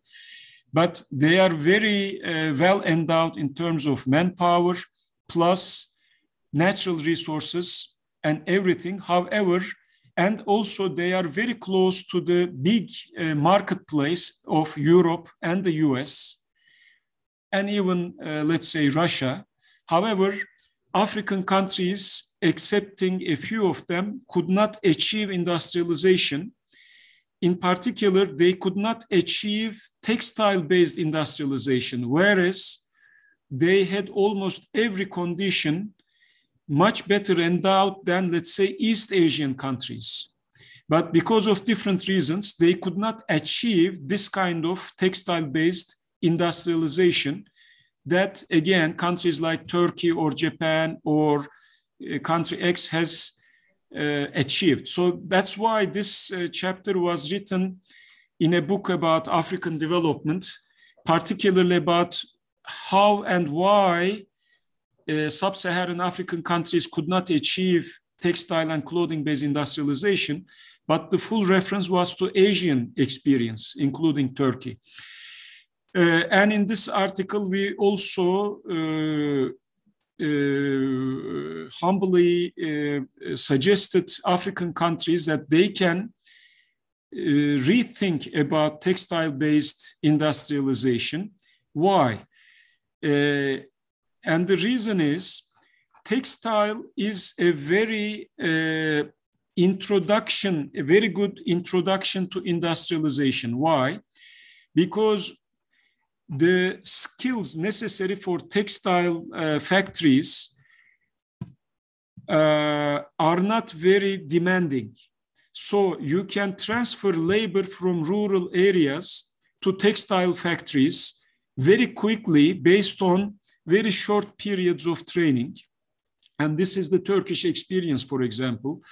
but they are very well endowed in terms of manpower plus natural resources and everything. However, and also they are very close to the big marketplace of Europe and the US and even, let's say, Russia. However, African countries, excepting a few of them, could not achieve industrialization. In particular, they could not achieve textile-based industrialization, whereas they had almost every condition much better endowed than, let's say, East Asian countries. But because of different reasons, they could not achieve this kind of textile-based industrialization that, again, countries like Turkey or Japan or country X has achieved. So that's why this chapter was written in a book about African development, particularly about how and why sub-Saharan African countries could not achieve textile and clothing-based industrialization, but the full reference was to Asian experience, including Turkey. And in this article, we also humbly suggested African countries that they can rethink about textile-based industrialization. Why? And the reason is textile is a very a very good introduction to industrialization. Why? Because the skills necessary for textile factories are not very demanding. So you can transfer labor from rural areas to textile factories very quickly based on very short periods of training. And this is the Turkish experience, for example.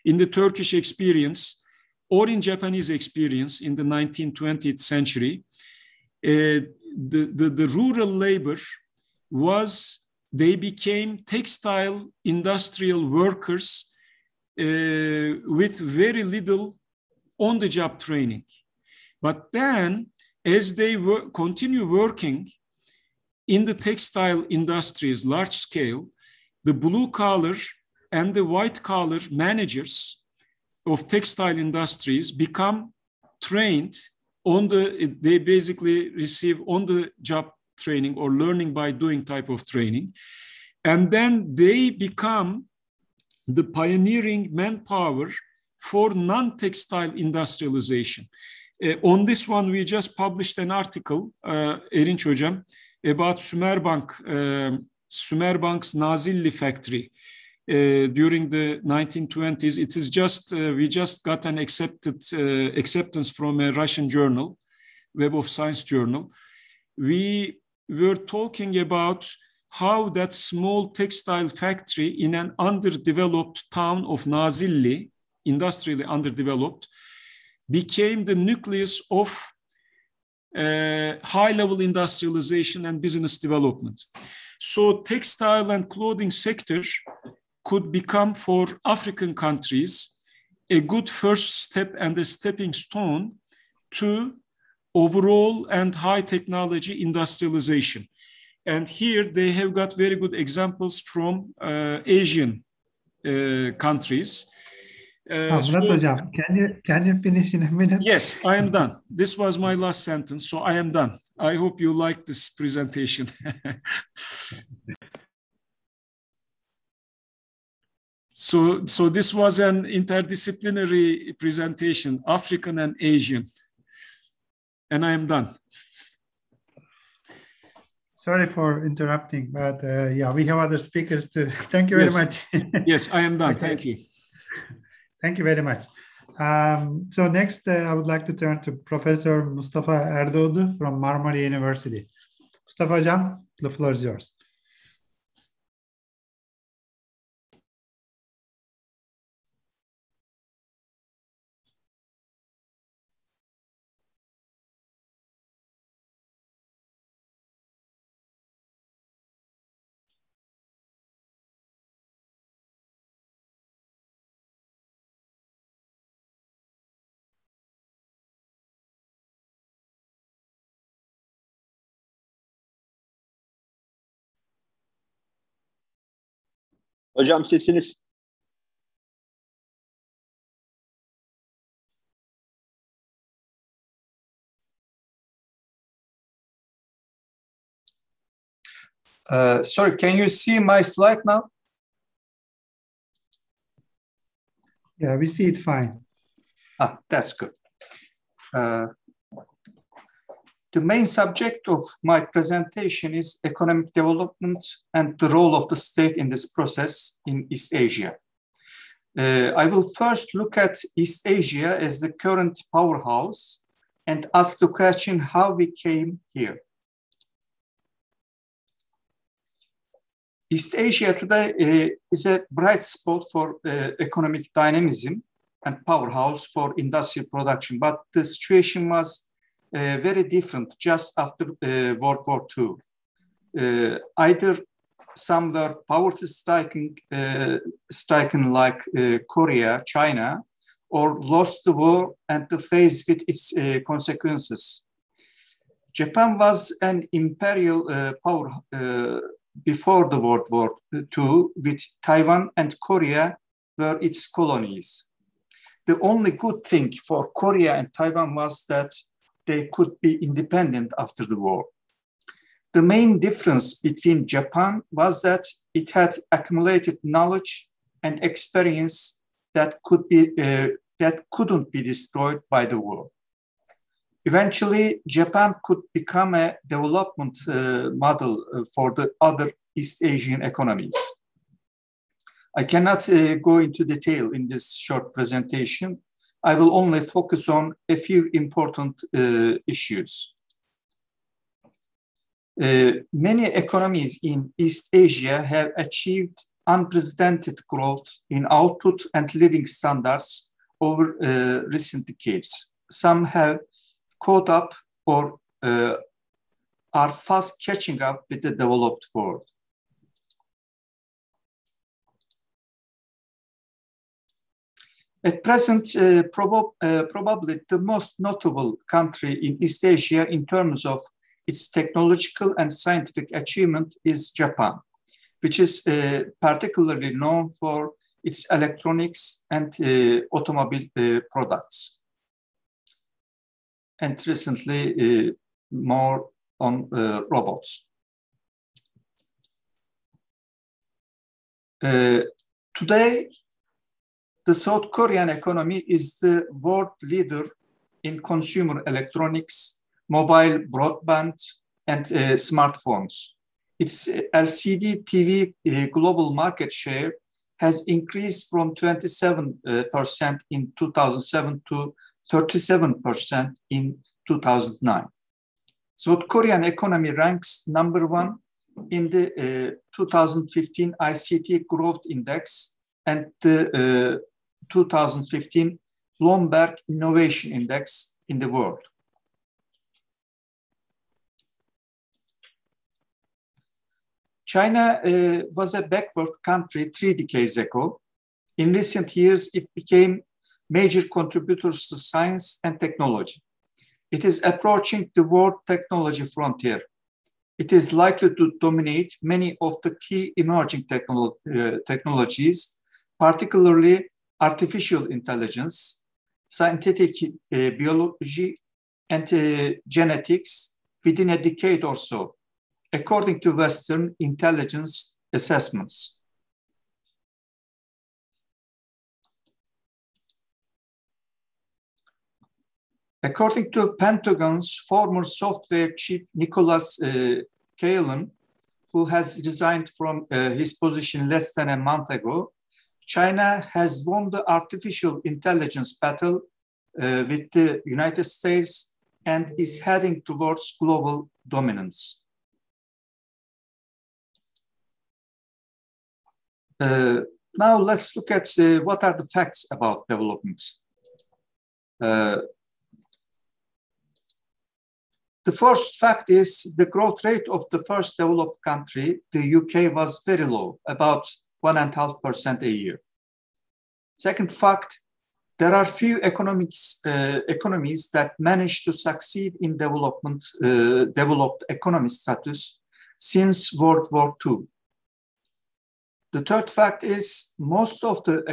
In the Turkish experience, or in Japanese experience in the 19th, 20th century, the rural labor they became textile industrial workers with very little on-the-job training. But then, as they continue working in the textile industries, large scale, the blue collar and the white collar managers of textile industries become trained they basically receive on-the-job training or learning by doing type of training. And then they become the pioneering manpower for non-textile industrialization. On this one, we just published an article, Erinç Hocam, about Sümerbank's Nazilli factory during the 1920s. It is just, we just got an acceptance from a Russian journal, Web of Science journal. We were talking about how that small textile factory in an underdeveloped town of Nazilli, industrially underdeveloped, became the nucleus of high-level industrialization and business development. So textile and clothing sector could become for African countries a good first step and a stepping stone to overall and high technology industrialization. And here they have got very good examples from Asian countries. Murat Hocam, can you finish in a minute? Yes, I am done. This was my last sentence, so I am done. I hope you like this presentation. So this was an interdisciplinary presentation, African and Asian. And I am done. Sorry for interrupting, but yeah, we have other speakers too. Thank you very much. Yes, I am done. Okay. Thank you. Thank you very much. So next, I would like to turn to Professor Mustafa Ardud from Marmara University. Mustafa Hocam, the floor is yours. Hocam sesiniz. Sorry, can you see my slide now? Yeah, we see it fine. Ah, that's good. The main subject of my presentation is economic development and the role of the state in this process in East Asia. I will first look at East Asia as the current powerhouse and ask the question how we came here. East Asia today is a bright spot for economic dynamism and powerhouse for industrial production, but the situation was very different just after World War II. Either some were poverty-stricken like Korea, China, or lost the war and the faced with its consequences. Japan was an imperial power before the World War II, with Taiwan and Korea were its colonies. The only good thing for Korea and Taiwan was that they could be independent after the war. The main difference between Japan was that it had accumulated knowledge and experience that couldn't be destroyed by the war. Eventually, Japan could become a development model for the other East Asian economies. I cannot go into detail in this short presentation. I will only focus on a few important issues. Many economies in East Asia have achieved unprecedented growth in output and living standards over recent decades. Some have caught up or are fast catching up with the developed world. At present, probably the most notable country in East Asia in terms of its technological and scientific achievement is Japan, which is particularly known for its electronics and automobile products. And recently, more on robots. Today, the South Korean economy is the world leader in consumer electronics, mobile broadband, and smartphones. Its LCD TV global market share has increased from 27% in 2007 to 37% in 2009. South Korean economy ranks #1 in the 2015 ICT Growth Index and the 2015 Bloomberg Innovation Index in the world. China was a backward country 3 decades ago. In recent years, it became major contributors to science and technology. It is approaching the world technology frontier. It is likely to dominate many of the key emerging technologies, particularly artificial intelligence, scientific biology, and genetics within a decade or so, according to Western intelligence assessments. According to Pentagon's former software chief, Nicholas Kalin, who has resigned from his position less than a month ago, China has won the artificial intelligence battle with the United States and is heading towards global dominance. Now let's look at what are the facts about development. The first fact is the growth rate of the first developed country, the UK, was very low, about 1.5% a year. Second fact, there are few economies that manage to succeed in developed economy status since World War II. The third fact is most of the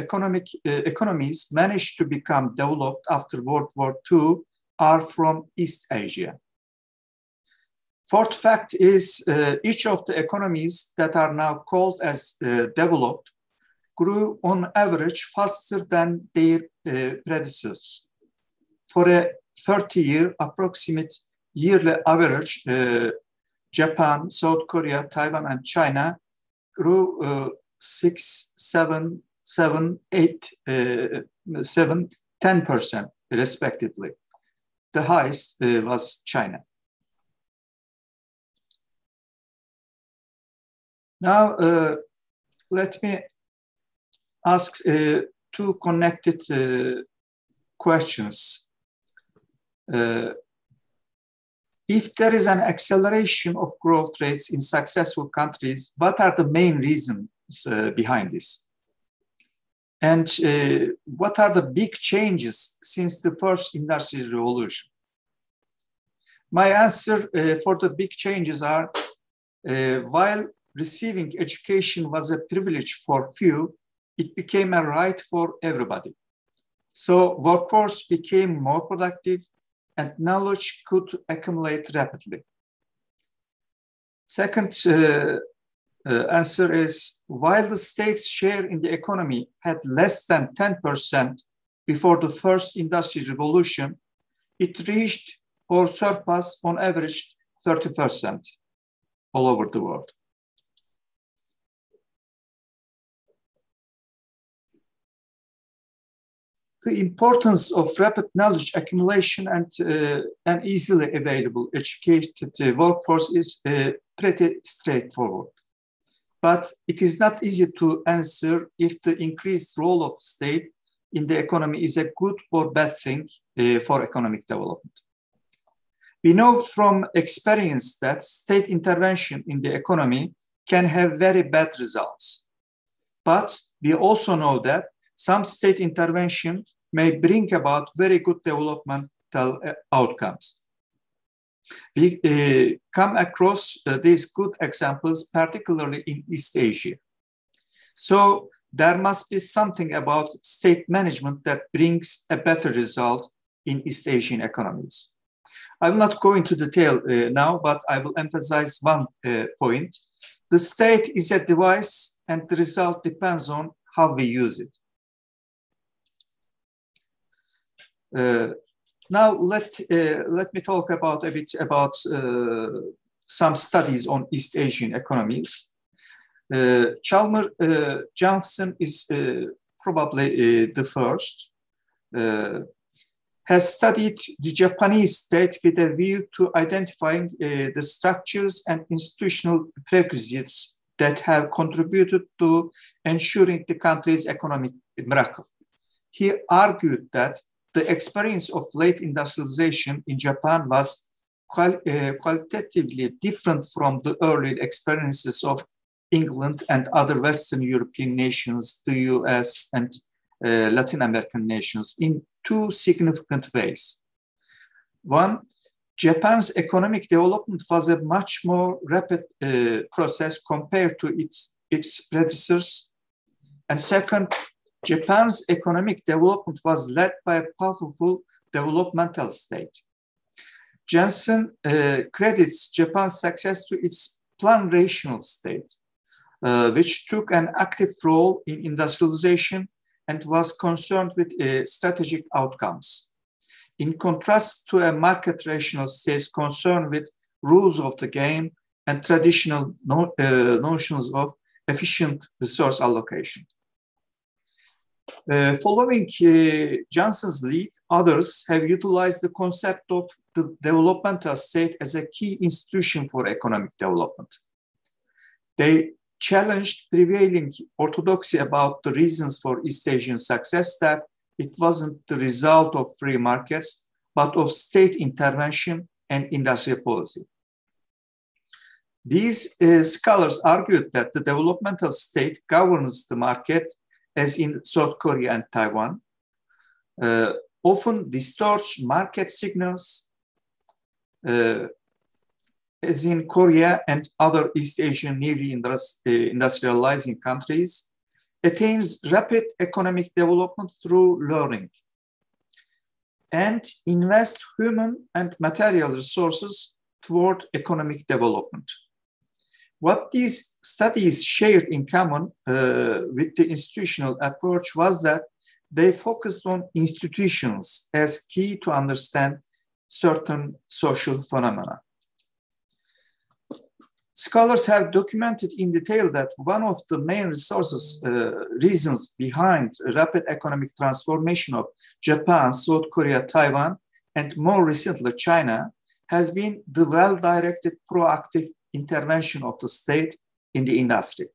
economies managed to become developed after World War II are from East Asia. Fourth fact is each of the economies that are now called as developed grew on average faster than their predecessors. For a 30-year approximate yearly average, Japan, South Korea, Taiwan, and China grew 6, 7, 8, 7, 10% respectively. The highest was China. Now, let me ask two connected questions. If there is an acceleration of growth rates in successful countries, what are the main reasons behind this? And what are the big changes since the first industrial revolution? My answer for the big changes are, while receiving education was a privilege for few, it became a right for everybody. So workforce became more productive and knowledge could accumulate rapidly. Second answer is, while the state's share in the economy had less than 10% before the first industrial revolution, it reached or surpassed on average 30% all over the world. The importance of rapid knowledge accumulation and easily available educated workforce is pretty straightforward. But it is not easy to answer if the increased role of the state in the economy is a good or bad thing for economic development. We know from experience that state intervention in the economy can have very bad results. But we also know that some state intervention may bring about very good developmental outcomes. We come across these good examples, particularly in East Asia. So there must be something about state management that brings a better result in East Asian economies. I will not go into detail now, but I will emphasize one point. The state is a device and the result depends on how we use it. Now let me talk about a bit about some studies on East Asian economies. Chalmers Johnson is probably the first. Has studied the Japanese state with a view to identifying the structures and institutional prerequisites that have contributed to ensuring the country's economic miracle. He argued that the experience of late industrialization in Japan was qualitatively different from the early experiences of England and other Western European nations, the US and Latin American nations in two significant ways. One, Japan's economic development was a much more rapid process compared to its predecessors. And second, Japan's economic development was led by a powerful developmental state. Johnson credits Japan's success to its plan-rational state, which took an active role in industrialization and was concerned with strategic outcomes. in contrast to a market rational state concerned with rules of the game and traditional notions of efficient resource allocation. Following Johnson's lead, others have utilized the concept of the developmental state as a key institution for economic development. They challenged prevailing orthodoxy about the reasons for East Asian success, that it wasn't the result of free markets, but of state intervention and industrial policy. These scholars argued that the developmental state governs the market, as in South Korea and Taiwan, often distorts market signals, as in Korea and other East Asian newly industrializing countries, attains rapid economic development through learning, and invest human and material resources toward economic development. What these studies shared in common with the institutional approach was that they focused on institutions as key to understand certain social phenomena. Scholars have documented in detail that one of the main reasons behind rapid economic transformation of Japan, South Korea, Taiwan, and more recently China has been the well-directed proactive intervention of the state in the industry.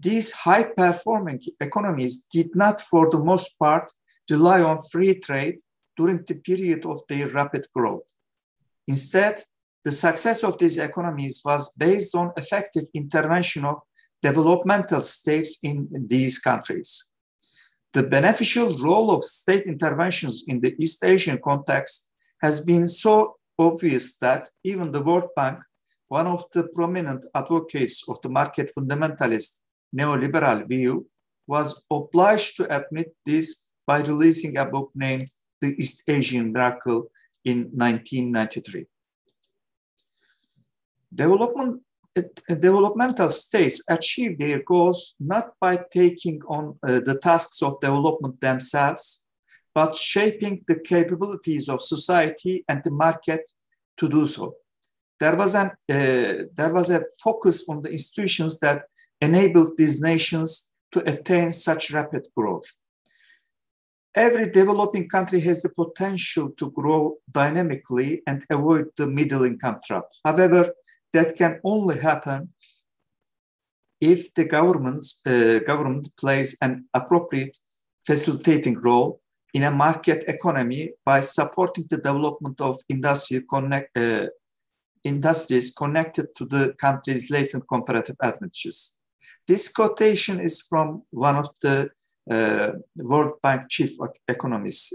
These high-performing economies did not, for the most part, rely on free trade during the period of their rapid growth. Instead, the success of these economies was based on effective intervention of developmental states in these countries. The beneficial role of state interventions in the East Asian context has been so obvious that even the World Bank, one of the prominent advocates of the market fundamentalist neoliberal view, was obliged to admit this by releasing a book named The East Asian Miracle in 1993. Developmental states achieve their goals not by taking on the tasks of development themselves, but shaping the capabilities of society and the market to do so. There was a focus on the institutions that enabled these nations to attain such rapid growth. Every developing country has the potential to grow dynamically and avoid the middle income trap. However, that can only happen if the government plays an appropriate facilitating role in a market economy by supporting the development of industries connected to the country's latent comparative advantages. This quotation is from one of the World Bank chief economists,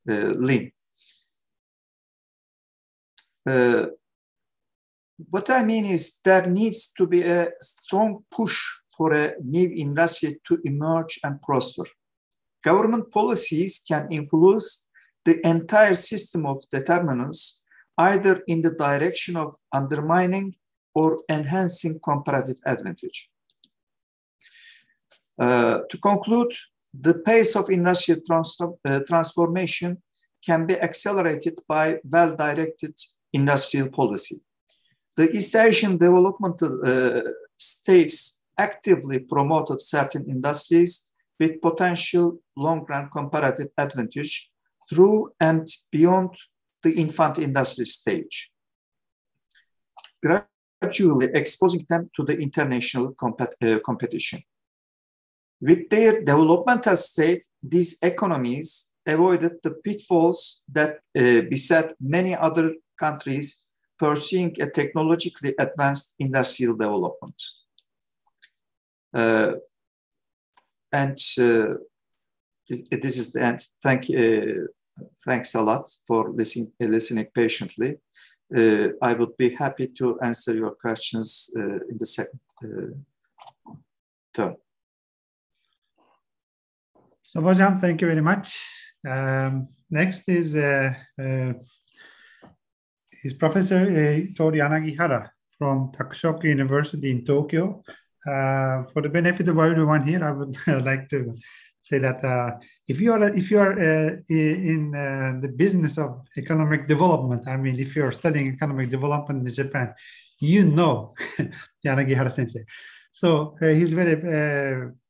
Lin. What I mean is there needs to be a strong push for a new industry to emerge and prosper. Government policies can influence the entire system of determinants, either in the direction of undermining or enhancing comparative advantage. To conclude, the pace of industrial transformation can be accelerated by well-directed industrial policy. The East Asian developmental states actively promoted certain industries with potential long-run comparative advantage through and beyond the infant industry stage, gradually exposing them to the international competition. With their developmental state, these economies avoided the pitfalls that beset many other countries pursuing a technologically advanced industrial development. This is the end. Thanks a lot for listening patiently. I would be happy to answer your questions in the second term. So, Hocam, thank you very much. Next is Professor Tori Yanagihara from Takushoku University in Tokyo. For the benefit of everyone here, I would like to say that if you are in the business of economic development, I mean, if you are studying economic development in Japan, you know Yanagihara Sensei. So he's very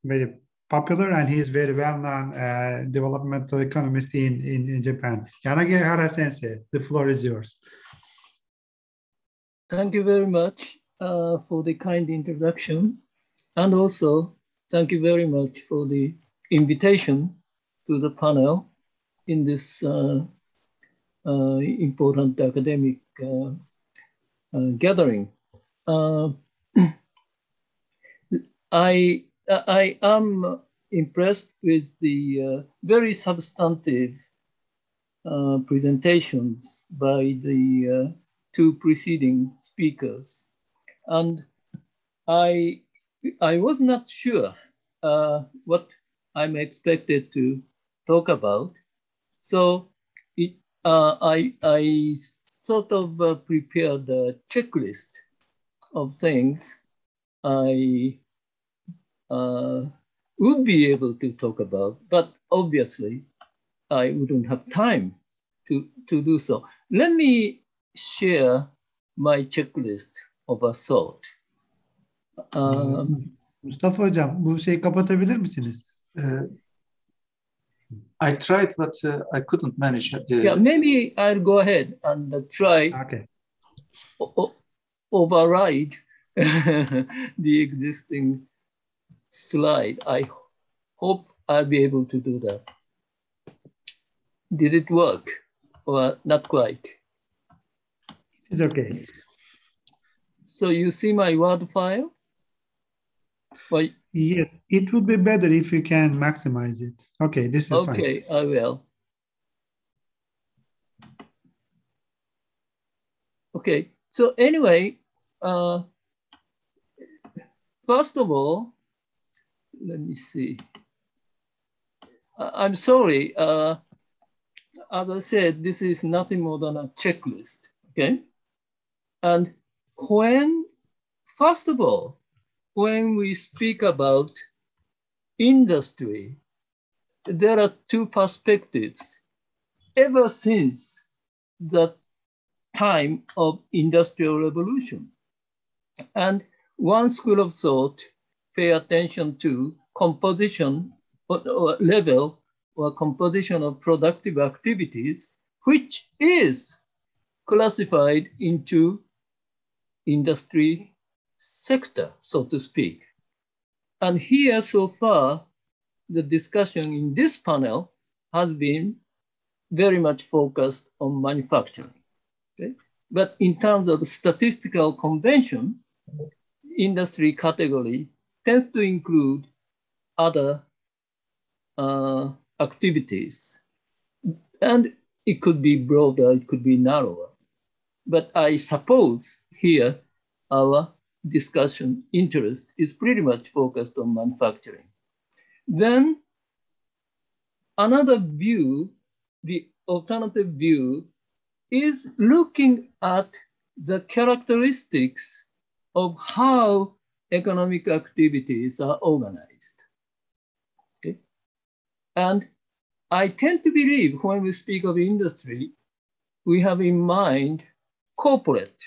very popular, and he is very well-known developmental economist in Japan. Yanagihara Sensei, the floor is yours. Thank you very much for the kind introduction. And also, thank you very much for the invitation to the panel in this important academic gathering. I am impressed with the very substantive presentations by the two preceding speakers. And I was not sure what I'm expected to talk about. So I sort of prepared a checklist of things I would be able to talk about, but obviously I wouldn't have time to do so. Let me share my checklist of a sort. Mustafa Hocam, bu şeyi kapatabilir misiniz? I tried, but I couldn't manage. Yeah, maybe I'll go ahead and try override the existing slide. I hope I'll be able to do that. Did it work or not quite? It's okay. So you see my Word file? Well, yes, it would be better if you can maximize it. Okay, this is fine. Okay, I will. Okay, so anyway, first of all, let me see. I'm sorry. As I said, this is nothing more than a checklist, okay? And first of all, when we speak about industry, there are two perspectives. Ever since the time of Industrial Revolution. And one school of thought pay attention to composition or level or composition of productive activities, which is classified into industry sector, so to speak. And here so far, the discussion in this panel has been very much focused on manufacturing. Okay? But in terms of statistical convention, industry category tends to include other activities. And it could be broader, it could be narrower. But I suppose here our discussion interest is pretty much focused on manufacturing. Then another view, the alternative view, is looking at the characteristics of how economic activities are organized. Okay? And I tend to believe when we speak of industry, we have in mind corporate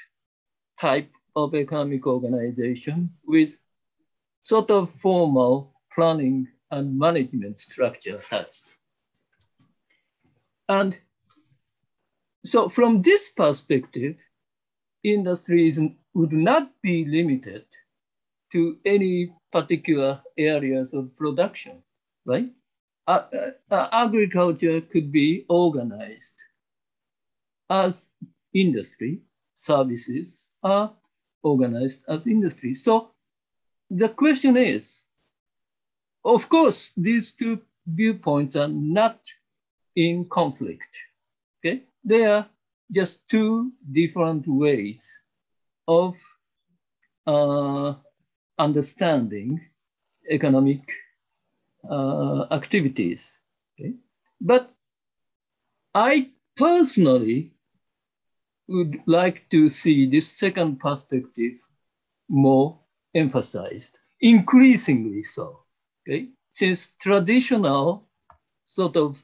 type of economic organization with sort of formal planning and management structure attached. And so from this perspective, industries would not be limited to any particular areas of production, right? Agriculture could be organized as industry, services are organized as industry. So the question is, of course, these two viewpoints are not in conflict, okay? They are just two different ways of understanding economic activities, okay? But I personally would like to see this second perspective more emphasized, increasingly so, okay? since traditional sort of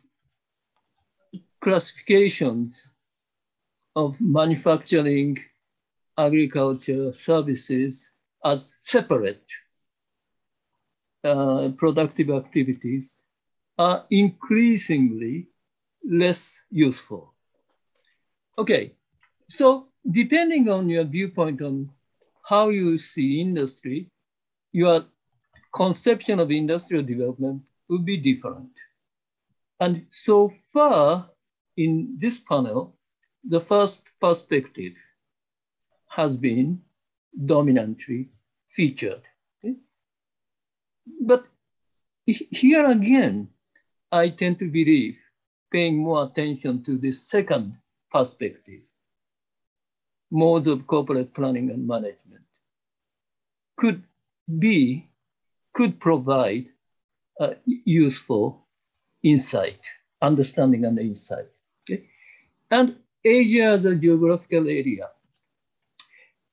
classifications of manufacturing, agriculture, services as separate productive activities are increasingly less useful. Okay, so depending on your viewpoint on how you see industry, your conception of industrial development will be different. And so far in this panel, the first perspective has been dominantly featured. Okay? But here again, I tend to believe paying more attention to the second perspective, modes of corporate planning and management, could provide useful insight, understanding and insight. Okay? And Asia as a geographical area.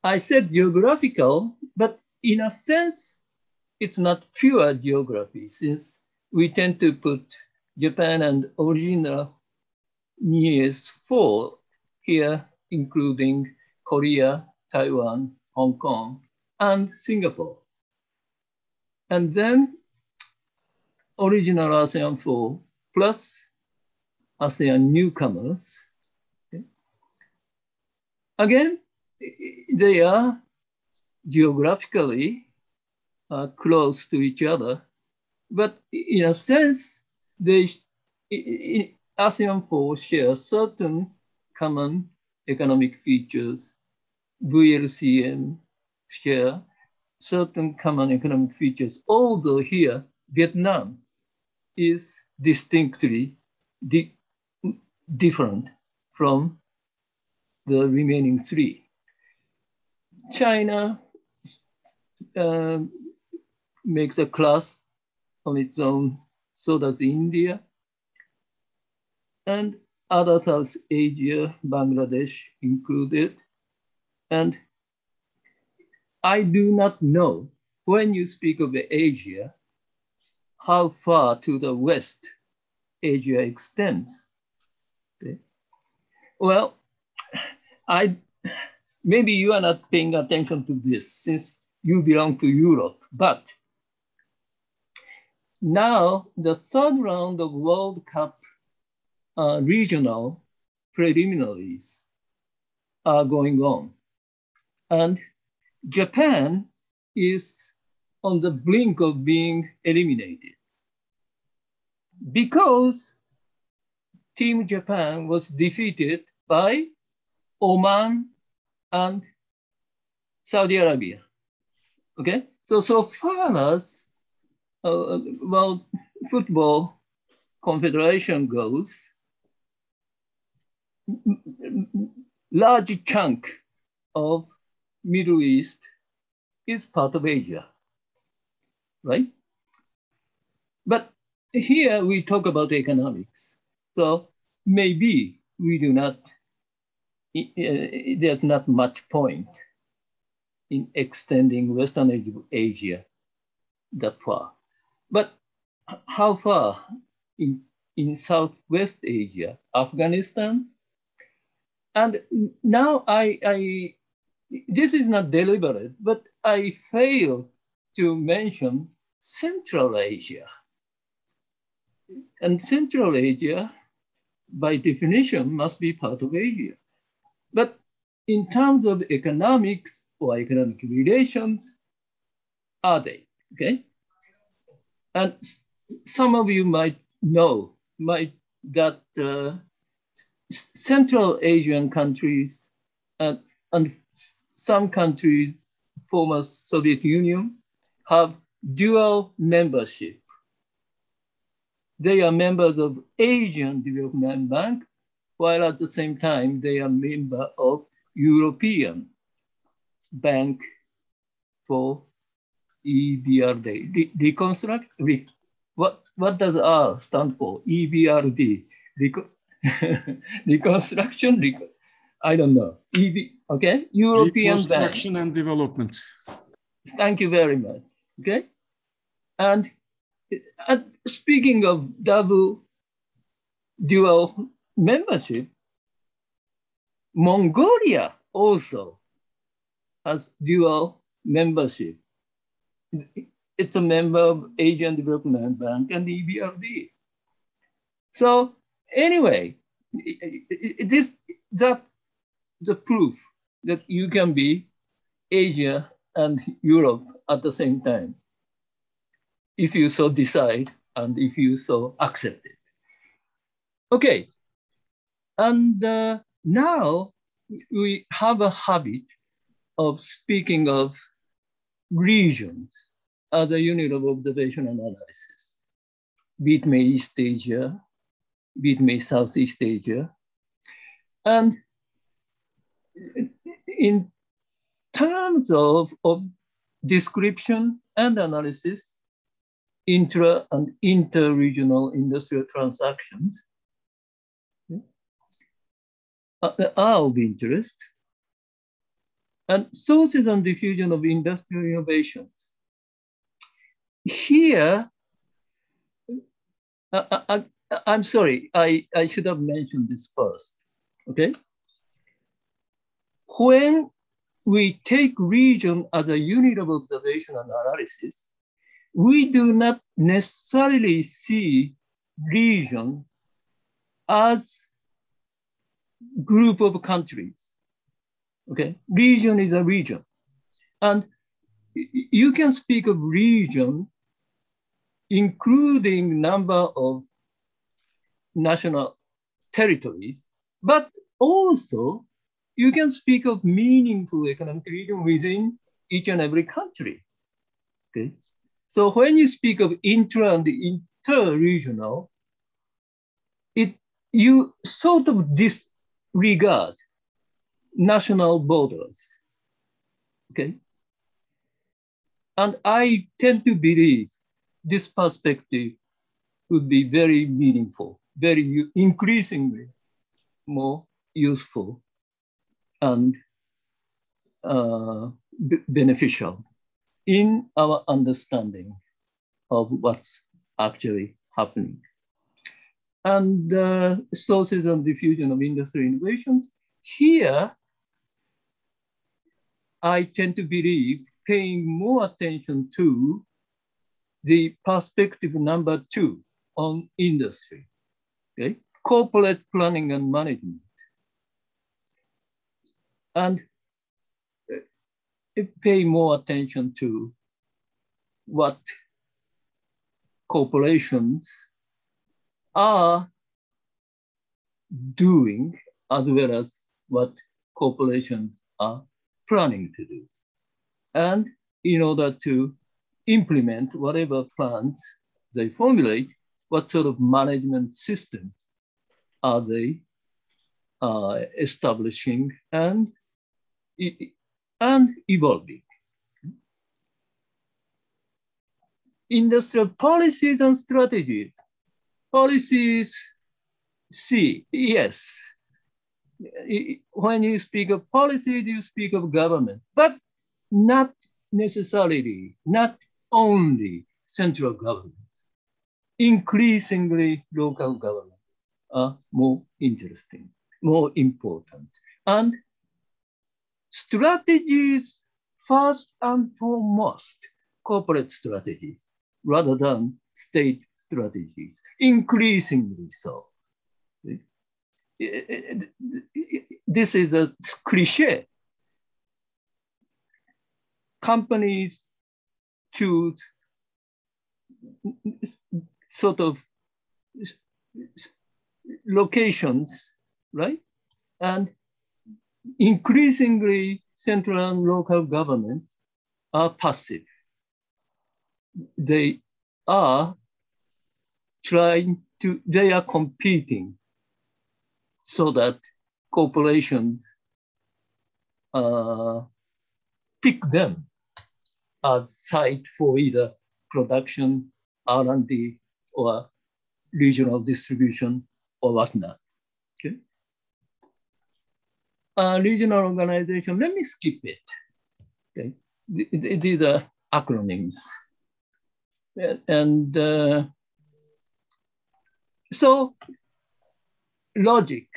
I said geographical, but in a sense, it's not pure geography, since we tend to put Japan and original nearest 4 here, including Korea, Taiwan, Hong Kong, and Singapore. And then original ASEAN 4 plus ASEAN newcomers. Okay. Again, they are geographically close to each other, but in a sense, ASEAN 4 share certain common economic features. VLCM share certain common economic features, although here, Vietnam is distinctly different from the remaining 3. China makes a class on its own, so does India, and other South Asia, Bangladesh included. And I do not know, when you speak of Asia, how far to the west Asia extends. Okay. Well, maybe you are not paying attention to this since you belong to Europe, but now the third round of World Cup regional preliminaries are going on. And Japan is on the brink of being eliminated because Team Japan was defeated by Oman and Saudi Arabia. Okay, so far as World Football Confederation goes, large chunk of Middle East is part of Asia, right? But here we talk about economics. So maybe we do not, there's not much point in extending Western Asia that far. But how far in Southwest Asia, Afghanistan? And now this is not deliberate, but I fail to mention Central Asia. And Central Asia, by definition, must be part of Asia. But in terms of economics or economic relations, are they, okay? And some of you might know that Central Asian countries and some countries, former Soviet Union, have dual membership. They are members of Asian Development Bank, while at the same time, they are member of European Bank for EBRD. What does R stand for? EBRD. Reconstruction? I don't know. Okay? European Reconstruction Bank. and Development. Thank you very much. Okay? And speaking of dual membership, Mongolia also has dual membership. It's a member of Asian Development Bank and the EBRD. So anyway, that's the proof that you can be Asia and Europe at the same time, if you so decide and if you so accept it. Okay, and now we have a habit of speaking of regions as a unit of observation and analysis, be it may East Asia, be it may Southeast Asia. And in terms of description and analysis, intra and inter-regional industrial transactions are of interest, and sources and diffusion of industrial innovations. Here, I'm sorry, I should have mentioned this first, okay? When we take region as a unit of observation and analysis, we do not necessarily see region as group of countries, okay? Region is a region. And you can speak of region including number of national territories, but also you can speak of meaningful economic region within each and every country, okay? So when you speak of intra and inter-regional, you sort of disregard national borders, okay? And I tend to believe this perspective would be very meaningful, very increasingly more useful and beneficial in our understanding of what's actually happening. And sources and diffusion of industry innovations. Here, I tend to believe paying more attention to the perspective number 2 on industry, okay? Corporate planning and management. And pay more attention to what corporations are doing as well as what corporations are planning to do. And in order to implement whatever plans they formulate, what sort of management systems are they establishing and evolving. Industrial policies and strategies. Policies, C, yes. When you speak of policies, you speak of government, but not necessarily, not only central government. Increasingly, local government are more interesting, more important. And strategies, first and foremost, corporate strategies, rather than state strategies, increasingly so. This is a cliche. Companies choose sort of locations, right? And increasingly central and local governments are passive. They are competing so that corporations pick them as site for either production, R&D, or regional distribution, or whatnot, okay? Regional organization, let me skip it, okay? These are acronyms. And so logic,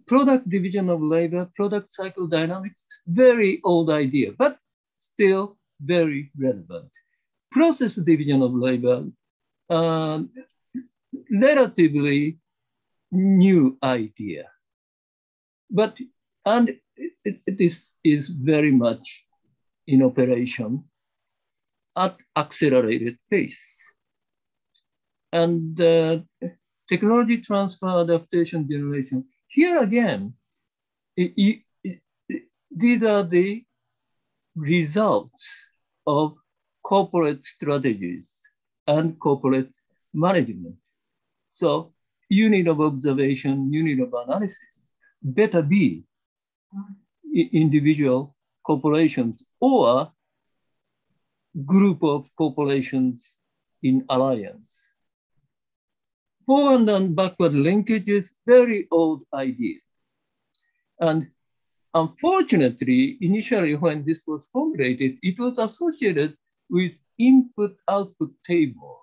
product division of labor, product cycle dynamics, very old idea, but still very relevant. Process division of labor, relatively new idea, but this is very much in operation at accelerated pace. And technology transfer, adaptation, generation. Here again, these are the results of corporate strategies and corporate management. So unit of observation, unit of analysis better be individual corporations or group of corporations in alliance. Forward and backward linkage is very old idea. And unfortunately, initially when this was formulated, it was associated with input-output table.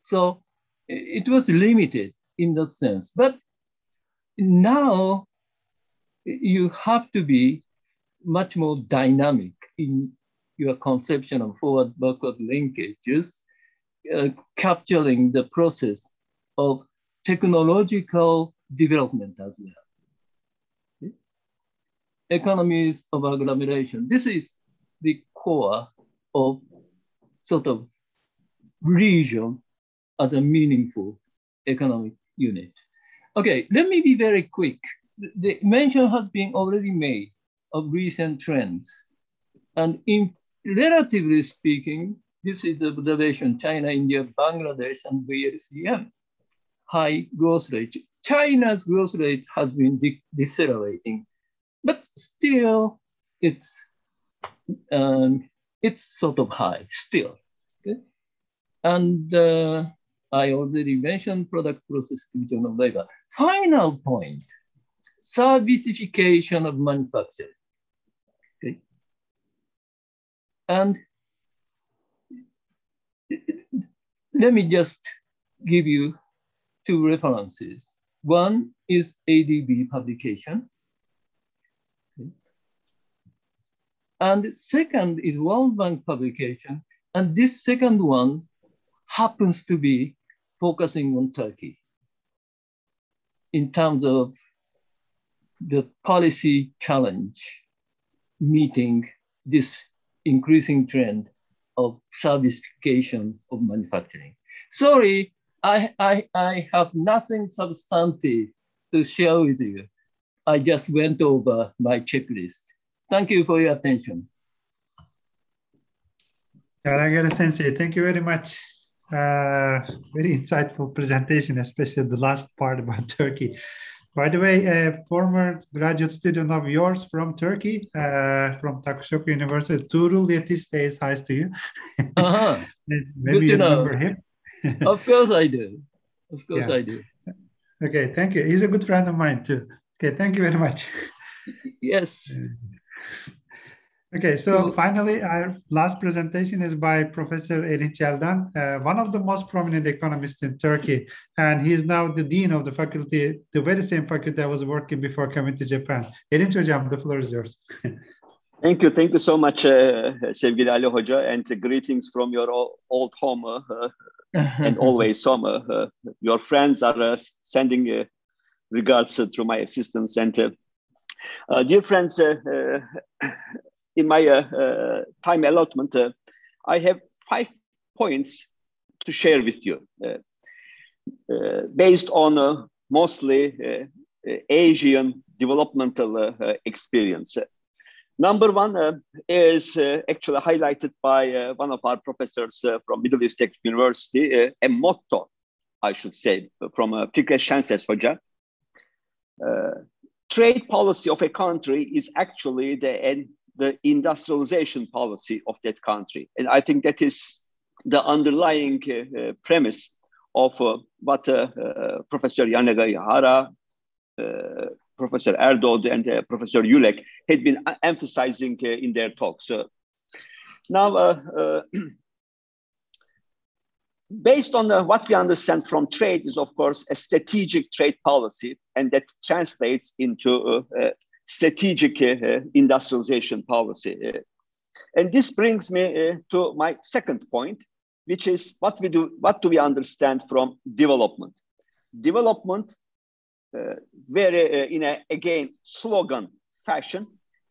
So it was limited in that sense. But now you have to be much more dynamic in your conception of forward-backward linkages, capturing the process of technological development as well. Okay? Economies of agglomeration. This is the core of sort of region as a meaningful economic unit. Okay, let me be very quick. The mention has been already made of recent trends. And in relatively speaking, this is the observation, China, India, Bangladesh, and VLCM. High growth rate. China's growth rate has been decelerating, but still it's sort of high still. Okay? And I already mentioned product process division of labor. Final point, servicification of manufacturing. Okay? And let me just give you two references. One is ADB publication. Okay. And second is World Bank publication. And this second one happens to be focusing on Turkey in terms of the policy challenge meeting this increasing trend of servicification of manufacturing. Sorry, I have nothing substantive to share with you. I just went over my checklist. Thank you for your attention. Sensei, thank you very much. Very insightful presentation, especially the last part about Turkey. By the way, a former graduate student of yours from Turkey, from Takışoku University, Tuğrul Yetiş, says hi to you. Maybe you remember him. Of course I do. Of course I do. Okay, thank you. He's a good friend of mine too. Okay, thank you very much. Yes. Okay, so finally, our last presentation is by Professor Erinç Yeldan, one of the most prominent economists in Turkey, and he is now the dean of the faculty, the very same faculty I was working before coming to Japan. Erinç Hocam, the floor is yours. Thank you so much, sevgili Ali Hoca, and greetings from your old home and always home. Your friends are sending regards through my assistants. And dear friends, in my time allotment, I have 5 points to share with you based on mostly Asian developmental experience. Number 1 is actually highlighted by one of our professors from Middle East Tech University, a motto, I should say, from Fikret Şenses Hoca. Trade policy of a country is actually the industrialization policy of that country. And I think that is the underlying premise of what Professor Yanagihara, Professor Ardud, and Professor Yulek had been emphasizing in their talks. Now, based on what we understand from trade is, of course, a strategic trade policy, and that translates into strategic industrialization policy. And this brings me to my second point, which is what do we understand from development? Development, very in a, again, slogan fashion,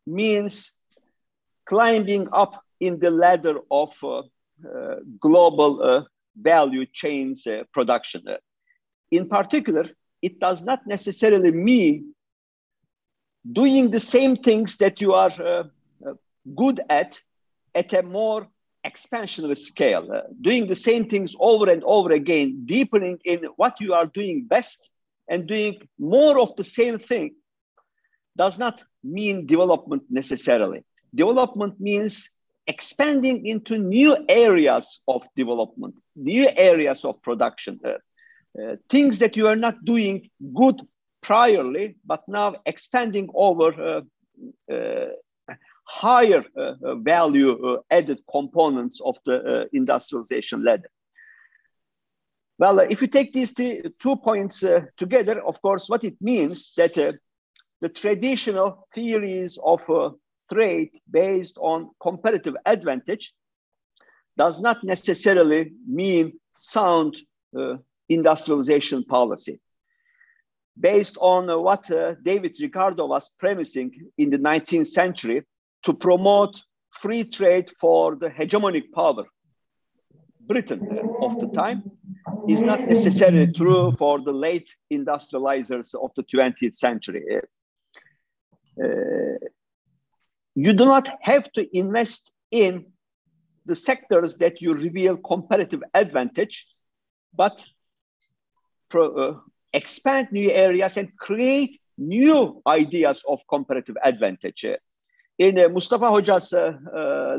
means climbing up in the ladder of global value chains production. In particular, it does not necessarily mean doing the same things that you are good at a more expansionary scale. Doing the same things over and over again, deepening in what you are doing best and doing more of the same thing does not mean development necessarily. Development means expanding into new areas of development, new areas of production, things that you are not doing good priorly, but now expanding over higher value added components of the industrialization ladder. Well, if you take these 2 points together, of course, what it means that the traditional theories of trade based on competitive advantage does not necessarily mean sound industrialization policy. Based on what David Ricardo was premising in the 19th century to promote free trade for the hegemonic power, Britain of the time, is not necessarily true for the late industrializers of the 20th century. You do not have to invest in the sectors that you reveal competitive advantage, but expand new areas and create new ideas of competitive advantage. In Mustafa Hoca's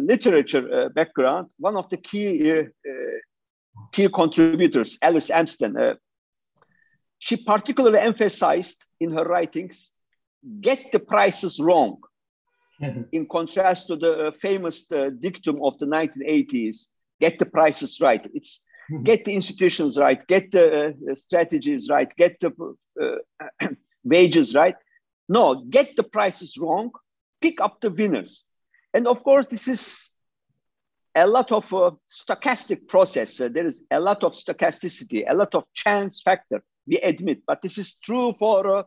literature background, one of the key contributors, Alice Amsden, she particularly emphasized in her writings, get the prices wrong. In contrast to the famous dictum of the 1980s, get the prices right. It's get the institutions right, get the strategies right, get the wages right. No, get the prices wrong, pick up the winners. And of course, this is a lot of stochastic process. There is a lot of stochasticity, a lot of chance factor, we admit, but this is true for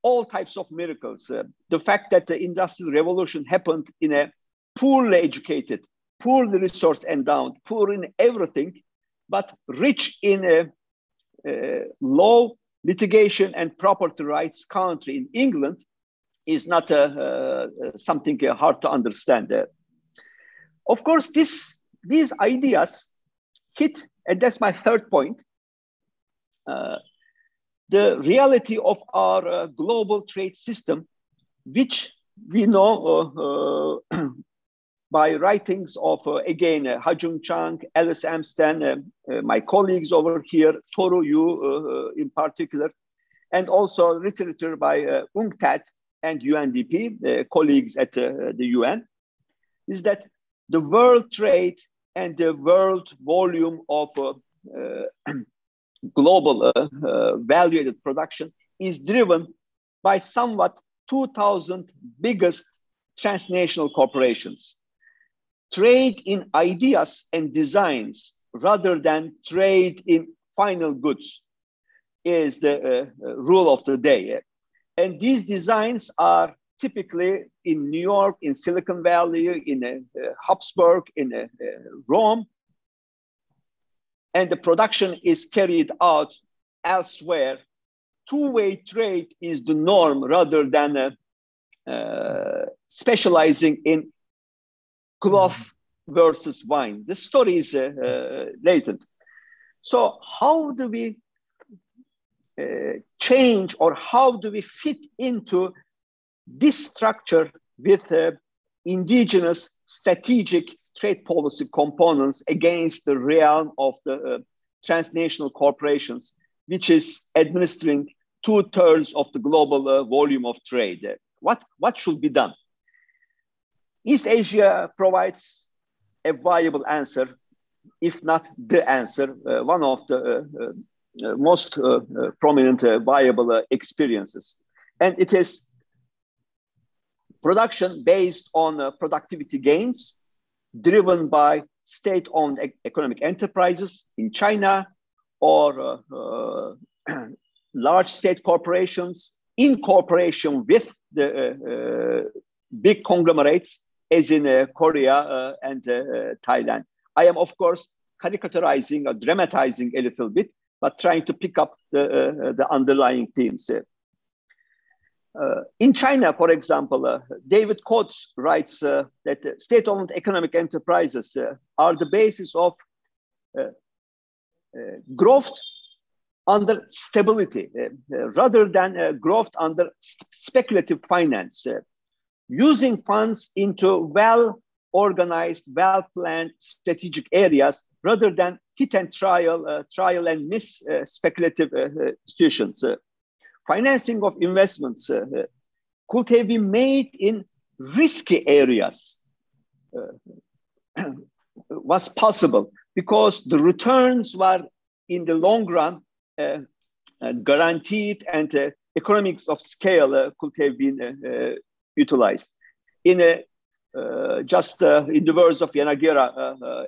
all types of miracles. The fact that the Industrial Revolution happened in a poorly educated, poorly resource endowed, poor in everything, but rich in law, litigation, and property rights country in England is not something hard to understand. Of course, these ideas hit, and that's my third point, the reality of our global trade system, which we know by writings of, again, Ha-Joon Chang, Alice Amsden, my colleagues over here, Toru Yu in particular, and also literature by UNCTAD and UNDP, colleagues at the UN, is that the world trade and the world volume of global value-added production is driven by somewhat 2,000 biggest transnational corporations. Trade in ideas and designs rather than trade in final goods is the rule of the day. And these designs are typically in New York, in Silicon Valley, in Habsburg, in Rome, and the production is carried out elsewhere. Two-way trade is the norm rather than specializing in cloth versus wine. The story is latent. So how do we change, or how do we fit into this structure with indigenous strategic trade policy components against the realm of the transnational corporations, which is administering 2/3 of the global volume of trade? What should be done? East Asia provides a viable answer, if not the answer, one of the most prominent viable experiences. And it is production based on productivity gains driven by state-owned economic enterprises in China or large state corporations in cooperation with the big conglomerates as in Korea and Thailand. I am, of course, caricaturizing or dramatizing a little bit, but trying to pick up the underlying themes. In China, for example, David Coates writes that state-owned economic enterprises are the basis of growth under stability rather than growth under speculative finance, using funds into well-organized, well-planned strategic areas rather than hit and trial and miss speculative institutions. Financing of investments could have been made in risky areas was possible because the returns were in the long run guaranteed and economics of scale could have been utilized. In just in the words of Yanagira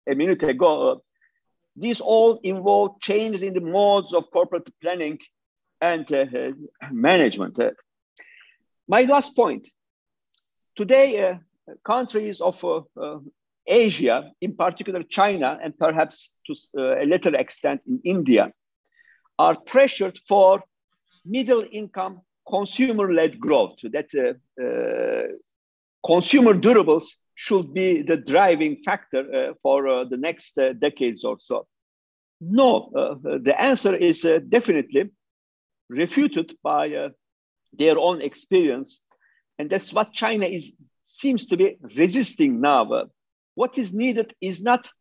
a minute ago, these all involve changes in the modes of corporate planning and management. My last point, today countries of Asia, in particular China, and perhaps to a lesser extent in India, are pressured for middle income consumer-led growth, that consumer durables should be the driving factor for the next decades or so. No, the answer is definitely refuted by their own experience. And that's what China seems to be resisting now. What is needed is not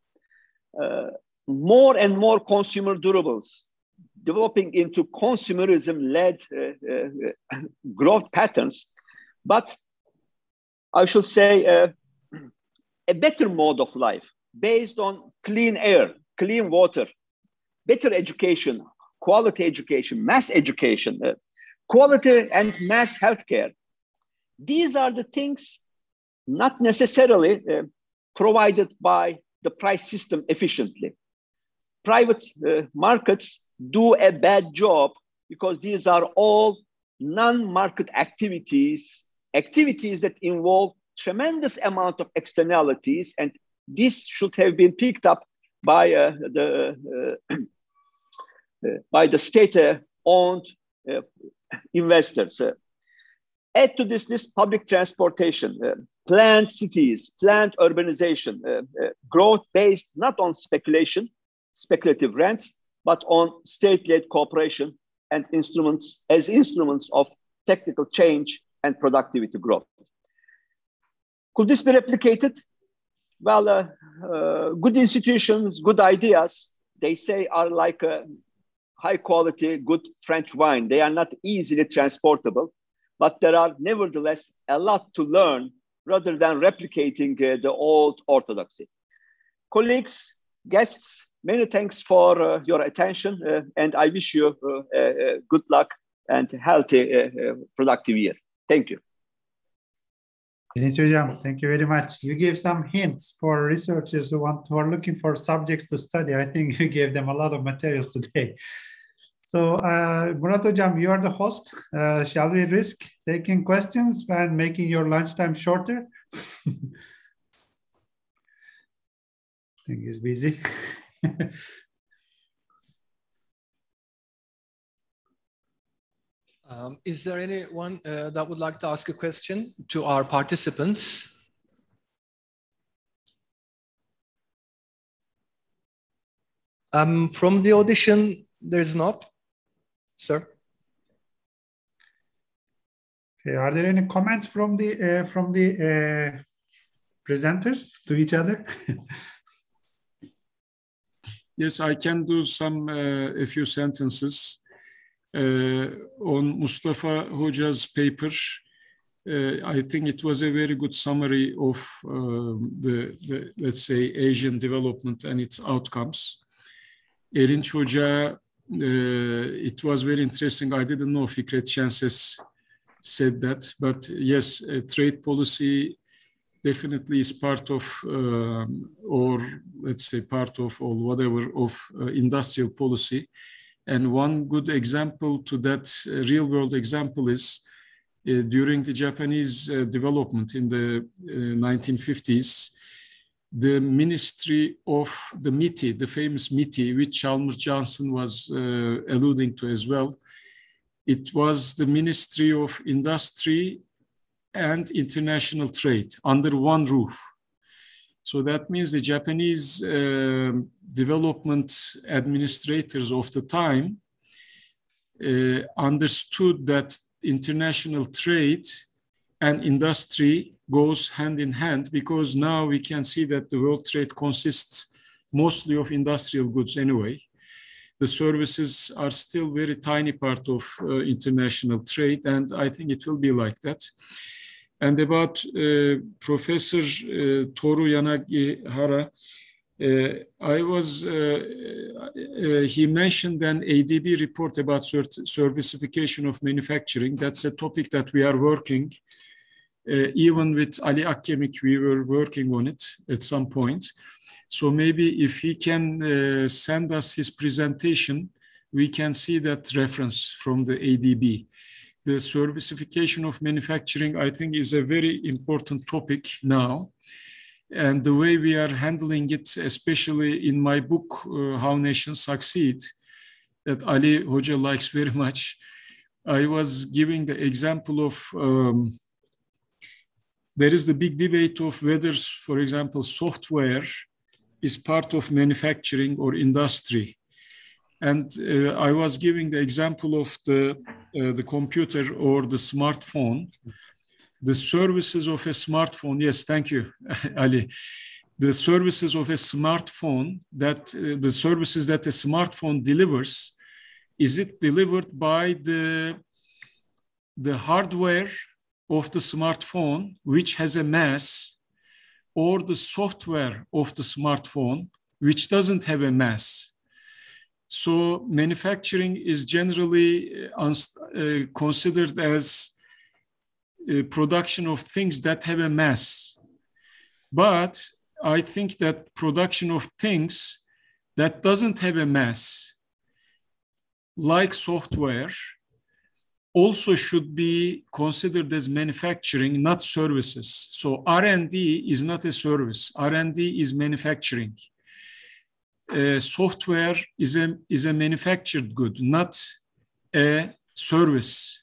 more and more consumer durables developing into consumerism-led growth patterns, but I should say a better mode of life based on clean air, clean water, better education, quality education, mass education, quality and mass healthcare. These are the things not necessarily provided by the price system efficiently. Private markets do a bad job because these are all non-market activities that involve tremendous amount of externalities, and this should have been picked up by the state-owned investors. Add to this public transportation, planned cities, planned urbanization, growth based not on speculative rents, but on state-led cooperation and instruments of technical change and productivity growth. Could this be replicated? Well, good institutions, good ideas, they say are like a high quality, good French wine. They are not easily transportable, but there are nevertheless a lot to learn rather than replicating the old orthodoxy. Colleagues, guests, many thanks for your attention, and I wish you good luck and healthy, productive year. Thank you. Thank you very much. You gave some hints for researchers who are looking for subjects to study. I think you gave them a lot of materials today. So, Murat Hocam, you are the host. Shall we risk taking questions and making your lunchtime shorter? I think he's busy. Is there anyone that would like to ask a question to our participants? From the audition, there's not. Sir? Okay, are there any comments from the presenters to each other? Yes, I can do a few sentences on Mustafa Hoca's paper. I think it was a very good summary of the let's say, Asian development and its outcomes. Erinç Hoca, it was very interesting. I didn't know Fikret Şenses said that, but yes, trade policy definitely is part of, or let's say part of, or whatever, of industrial policy. And one good example to that real world example is during the Japanese development in the 1950s, the Ministry of the MITI, the famous MITI, which Chalmers Johnson was alluding to as well, it was the Ministry of Industry and International Trade under one roof. So that means the Japanese development administrators of the time understood that international trade and industry goes hand in hand, because now we can see that the world trade consists mostly of industrial goods anyway. The services are still very tiny part of international trade, and I think it will be like that. And about Professor Toru Yanagihara, he mentioned an ADB report about servicification of manufacturing. That's a topic that we are working. Even with Ali Akkemik, we were working on it at some point. So maybe if he can send us his presentation, we can see that reference from the ADB. The servicification of manufacturing, I think, is a very important topic now. And the way we are handling it, especially in my book, How Nations Succeed, that Ali Hoca likes very much, I was giving the example of, there is the big debate of whether, for example, software is part of manufacturing or industry. And I was giving the example of the computer or the smartphone. The services of a smartphone, yes, thank you, Ali. The services of a smartphone, the services that a smartphone delivers, is it delivered by the hardware of the smartphone, which has a mass, or the software of the smartphone, which doesn't have a mass? So manufacturing is generally considered as production of things that have a mass. But I think that production of things that doesn't have a mass, like software, also should be considered as manufacturing, not services. So R&D is not a service. R&D is manufacturing. Software is a manufactured good, not a service.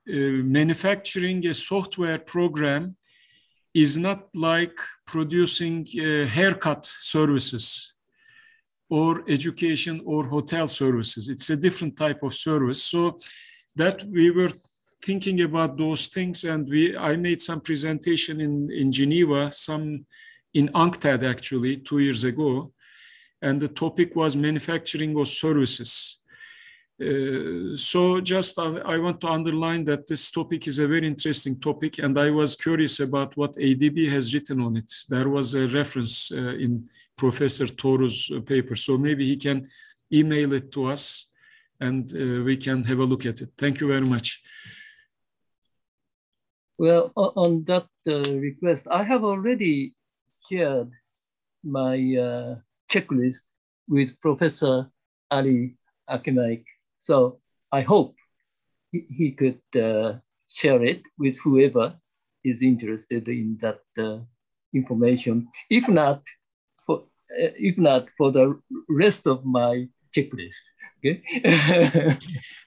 Manufacturing a software program is not like producing haircut services or education or hotel services. It's a different type of service. So that we were thinking about those things, and I made some presentation in Geneva, some in UNCTAD actually 2 years ago, and the topic was manufacturing of services. So just I want to underline that this topic is a very interesting topic, and I was curious about what ADB has written on it. There was a reference in Professor Toru's paper, so maybe he can email it to us and we can have a look at it. Thank you very much. Well, on that request, I have already shared my checklist with Professor Ali Akkemik. So I hope he could share it with whoever is interested in that information. If not for the rest of my checklist. Okay.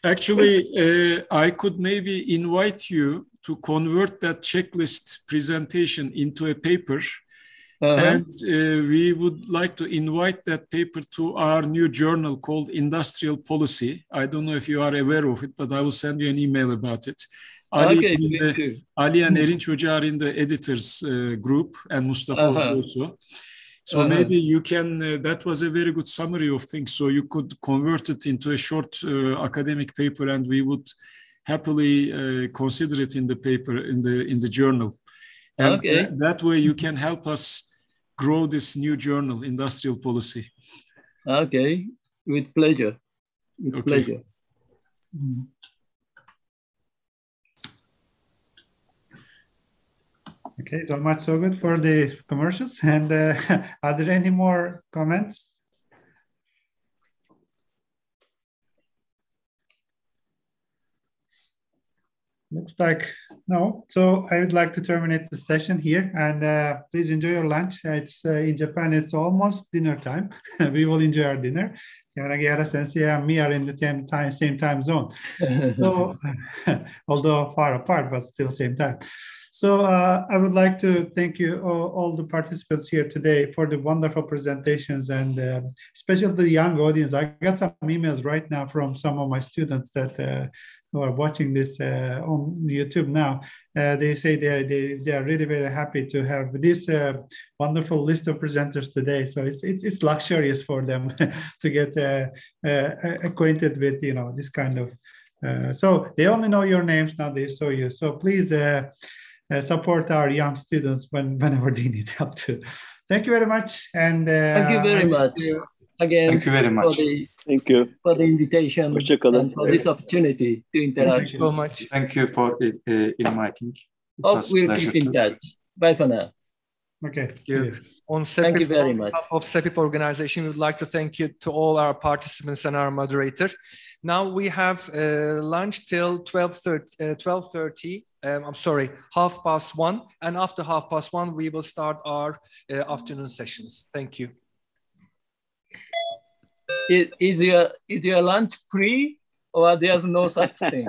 Actually, I could maybe invite you to convert that checklist presentation into a paper. And we would like to invite that paper to our new journal called Industrial Policy. I don't know if you are aware of it, but I will send you an email about it. Ali and Erinç Hoca are in the editors group, and Mustafa also. So maybe you can, that was a very good summary of things. So you could convert it into a short academic paper, and we would happily consider it in the paper, in the journal. And okay. That way you can help us grow this new journal, Industrial Policy. Okay, with pleasure. With pleasure. Okay, so much so good for the commercials. And are there any more comments? Looks like no. So I would like to terminate the session here, and please enjoy your lunch. It's in Japan, it's almost dinner time. We will enjoy our dinner. Yaragihara Sensei and me are in the same time zone. So, although far apart, but still same time. So I would like to thank you all the participants here today for the wonderful presentations, and especially the young audience. I got some emails right now from some of my students that who are watching this on YouTube now. They say they are really very happy to have this wonderful list of presenters today. So it's luxurious for them to get acquainted with this kind of. So they only know your names now. They saw you. So please support our young students whenever they need help too. Thank you very much. And thank you very much. Again, thank you very much. Thank you for the invitation and for this opportunity to interact. Thank you so much. Thank you for inviting. Hope we'll keep in touch. Bye for now. Okay. Thank you. On Thank you very much. behalf of Sepip organization, we would like to thank you to all our participants and our moderator. Now we have lunch till 12:30. I'm sorry, 1:30, and after 1:30 we will start our afternoon sessions. Thank you. Is your lunch free, or there's no such thing?